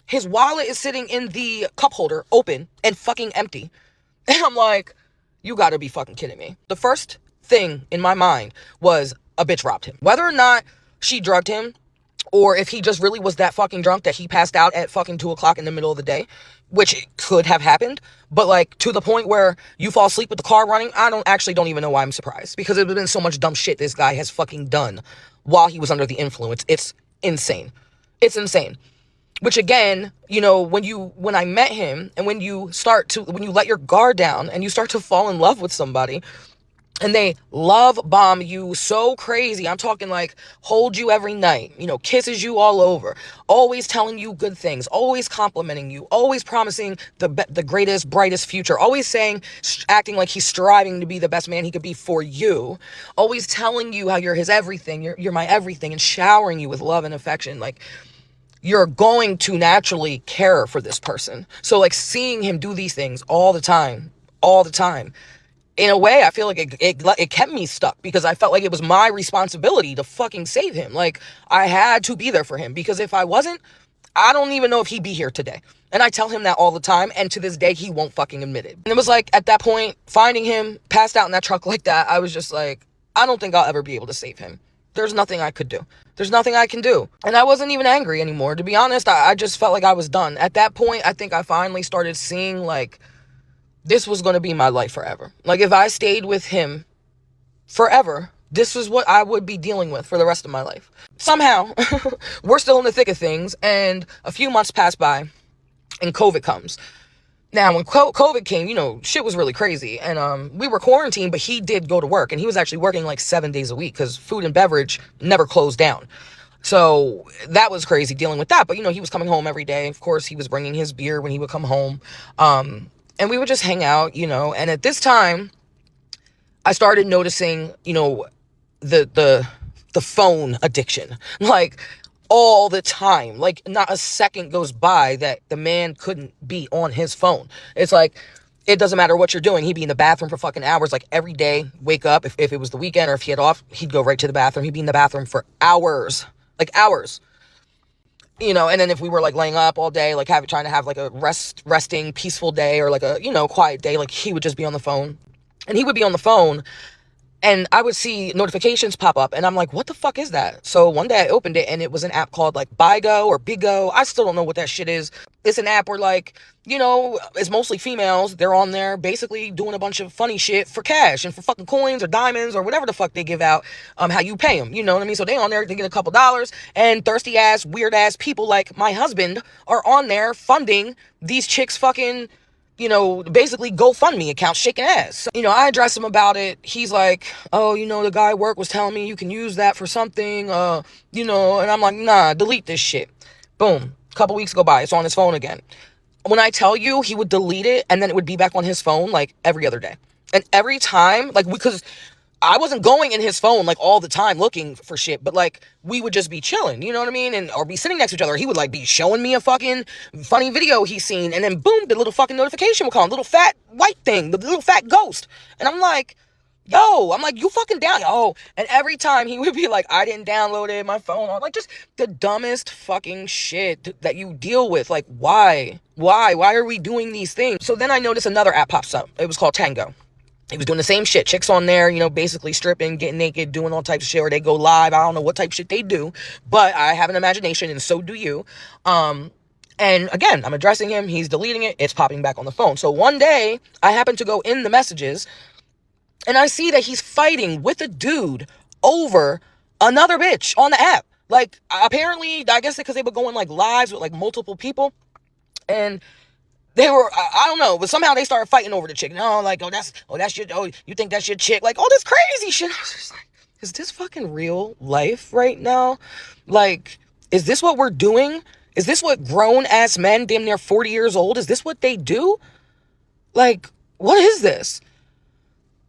His wallet is sitting in the cup holder, open and fucking empty. And I'm like, you gotta be fucking kidding me. The first thing in my mind was a bitch robbed him. Whether or not she drugged him, or if he just really was that fucking drunk that he passed out at fucking 2:00 in the middle of the day, which could have happened. But like to the point where you fall asleep with the car running, I don't even know why I'm surprised. Because there's been so much dumb shit this guy has fucking done while he was under the influence. It's insane. It's insane. Which again, when I met him and when you let your guard down and you start to fall in love with somebody and they love bomb you so crazy. I'm talking like hold you every night, kisses you all over, always telling you good things, always complimenting you, always promising the greatest, brightest future, always acting like he's striving to be the best man he could be for you, always telling you how you're his everything, you're my everything, and showering you with love and affection. Like, you're going to naturally care for this person. So like seeing him do these things all the time, in a way, I feel like it kept me stuck because I felt like it was my responsibility to fucking save him. Like, I had to be there for him because if I wasn't, I don't even know if he'd be here today. And I tell him that all the time, and to this day, he won't fucking admit it. And it was like, at that point, finding him passed out in that truck like that, I was just like, I don't think I'll ever be able to save him. There's nothing I could do. There's nothing I can do. And I wasn't even angry anymore. To be honest, I just felt like I was done. At that point, I think I finally started seeing, like, this was going to be my life forever. Like, if I stayed with him forever, this is what I would be dealing with for the rest of my life. Somehow, we're still in the thick of things, and a few months pass by, and COVID comes. Now, when COVID came, you know, shit was really crazy, and we were quarantined, but he did go to work, and he was actually working like 7 days a week, because food and beverage never closed down. So that was crazy dealing with that, but, you know, he was coming home every day. Of course, he was bringing his beer when he would come home, and we would just hang out, you know, and at this time, I started noticing, you know, the phone addiction, like, all the time. Like, not a second goes by that the man couldn't be on his phone. It's like, it doesn't matter what you're doing. He'd be in the bathroom for fucking hours, like, every day, wake up, if it was the weekend or if he had off, he'd go right to the bathroom. He'd be in the bathroom for hours, like, hours. You know, and then if we were, like, laying up all day, like, trying to have, like, a resting, peaceful day, or, like, a, you know, quiet day, like, he would just be on the phone. And he would be on the phone, and I would see notifications pop up, and I'm like, what the fuck is that? So one day I opened it, and it was an app called, like, Bigo or Bigo. I still don't know what that shit is. It's an app where, like, you know, it's mostly females. They're on there basically doing a bunch of funny shit for cash and for fucking coins or diamonds or whatever the fuck they give out, how you pay them. You know what I mean? So they on there, they get a couple dollars, and thirsty ass, weird ass people like my husband are on there funding these chicks fucking, you know, basically GoFundMe accounts, shaking ass. So, you know, I address him about it. He's like, oh, you know, the guy at work was telling me you can use that for something, you know, and I'm like, nah, delete this shit. Boom. A couple weeks go by. It's on his phone again. When I tell you, he would delete it, and then it would be back on his phone, like, every other day. And every time, like, because I wasn't going in his phone, like, all the time looking for shit, but, like, we would just be chilling, you know what I mean? And, or be sitting next to each other. He would, like, be showing me a fucking funny video he's seen, and then boom, the little fucking notification would come, little fat white thing, the little fat ghost. And I'm like, yo, I'm like, you fucking down, yo. And every time he would be like, I didn't download it, my phone, like, just the dumbest fucking shit that you deal with. Like, why are we doing these things? So then I noticed another app pops up. It was called Tango. He was doing the same shit. Chicks on there, you know, basically stripping, getting naked, doing all types of shit, or they go live. I don't know what type of shit they do, but I have an imagination, and so do you. And again, I'm addressing him. He's deleting it. It's popping back on the phone. So one day, I happen to go in the messages, and I see that he's fighting with a dude over another bitch on the app. Like, apparently, I guess because they were going, like, lives with, like, multiple people, and they were, I don't know, but somehow they started fighting over the chick. No, like, that's your, you think that's your chick? Like, all this crazy shit. I was just like, is this fucking real life right now? Like, is this what we're doing? Is this what grown-ass men, damn near 40 years old, is this what they do? Like, what is this?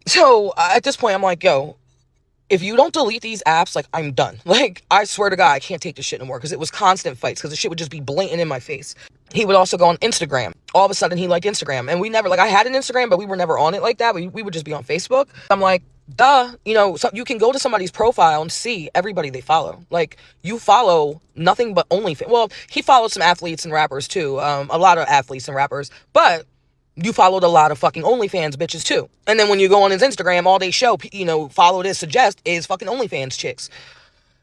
So, at this point, I'm like, yo, if you don't delete these apps, like, I'm done. Like, I swear to God, I can't take this shit no more, because it was constant fights, because the shit would just be blatant in my face. He would also go on Instagram. All of a sudden, he liked Instagram, and we never, like, I had an Instagram, but we were never on it like that. We would just be on Facebook. I'm like, duh, you know, so you can go to somebody's profile and see everybody they follow. Like, you follow nothing but OnlyFans. Well, he followed some athletes and rappers, too. A lot of athletes and rappers, but you followed a lot of fucking OnlyFans bitches too. And then when you go on his Instagram, all they show, you know, follow this, suggest, is fucking OnlyFans chicks.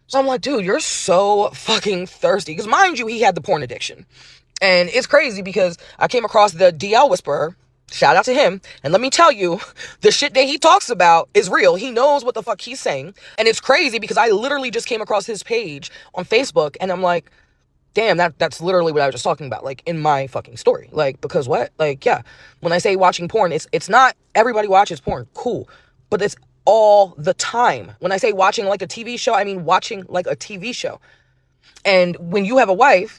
So I'm like, dude, you're so fucking thirsty. Because mind you, he had the porn addiction. And it's crazy because I came across the DL Whisperer. Shout out to him. And let me tell you, the shit that he talks about is real. He knows what the fuck he's saying. And it's crazy because I literally just came across his page on Facebook, and I'm like, damn, that's literally what I was just talking about, like, in my fucking story. Like, because what? Like, yeah, when I say watching porn, it's not everybody watches porn, cool, but it's all the time. When I say watching like a TV show, I mean watching like a TV show. And when you have a wife,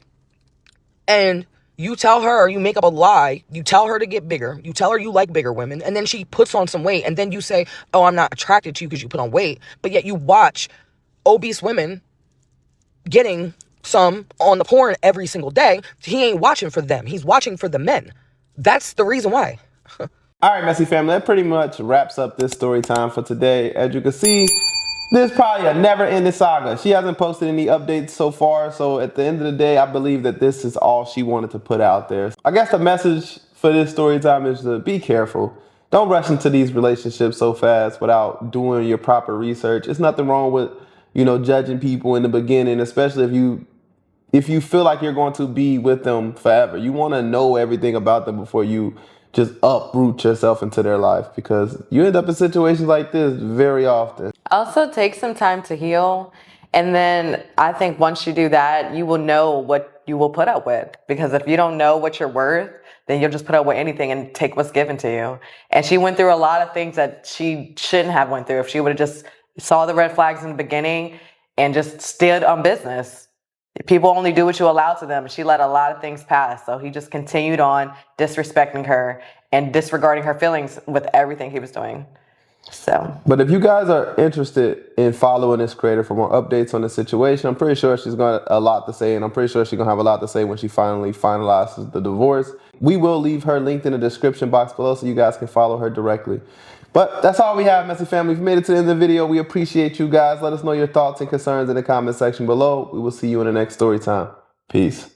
and you tell her, you make up a lie, you tell her to get bigger, you tell her you like bigger women, and then she puts on some weight, and then you say, oh, I'm not attracted to you because you put on weight, but yet you watch obese women getting some on the porn every single day. He ain't watching for them. He's watching for the men. That's the reason why. All right, Messy family, that pretty much wraps up this story time for today. As you can see, this is probably a never-ending saga. She hasn't posted any updates so far, so at the end of the day, I believe that this is all she wanted to put out there. I guess the message for this story time is to be careful. Don't rush into these relationships so fast without doing your proper research. It's nothing wrong with, judging people in the beginning, especially if you feel like you're going to be with them forever. You want to know everything about them before you just uproot yourself into their life, because you end up in situations like this very often. Also, take some time to heal. And then I think once you do that, you will know what you will put up with. Because if you don't know what you're worth, then you'll just put up with anything and take what's given to you. And she went through a lot of things that she shouldn't have went through. If she would have just saw the red flags in the beginning and just stood on business. People only do what you allow to them. She let a lot of things pass. So he just continued on disrespecting her and disregarding her feelings with everything he was doing. But if you guys are interested in following this creator for more updates on the situation, I'm pretty sure she's got a lot to say, and I'm pretty sure she's gonna have a lot to say when she finally finalizes the divorce. We will leave her linked in the description box below so you guys can follow her directly. But that's all we have, Messy family. If you made it to the end of the video, we appreciate you guys. Let us know your thoughts and concerns in the comment section below. We will see you in the next story time. Peace.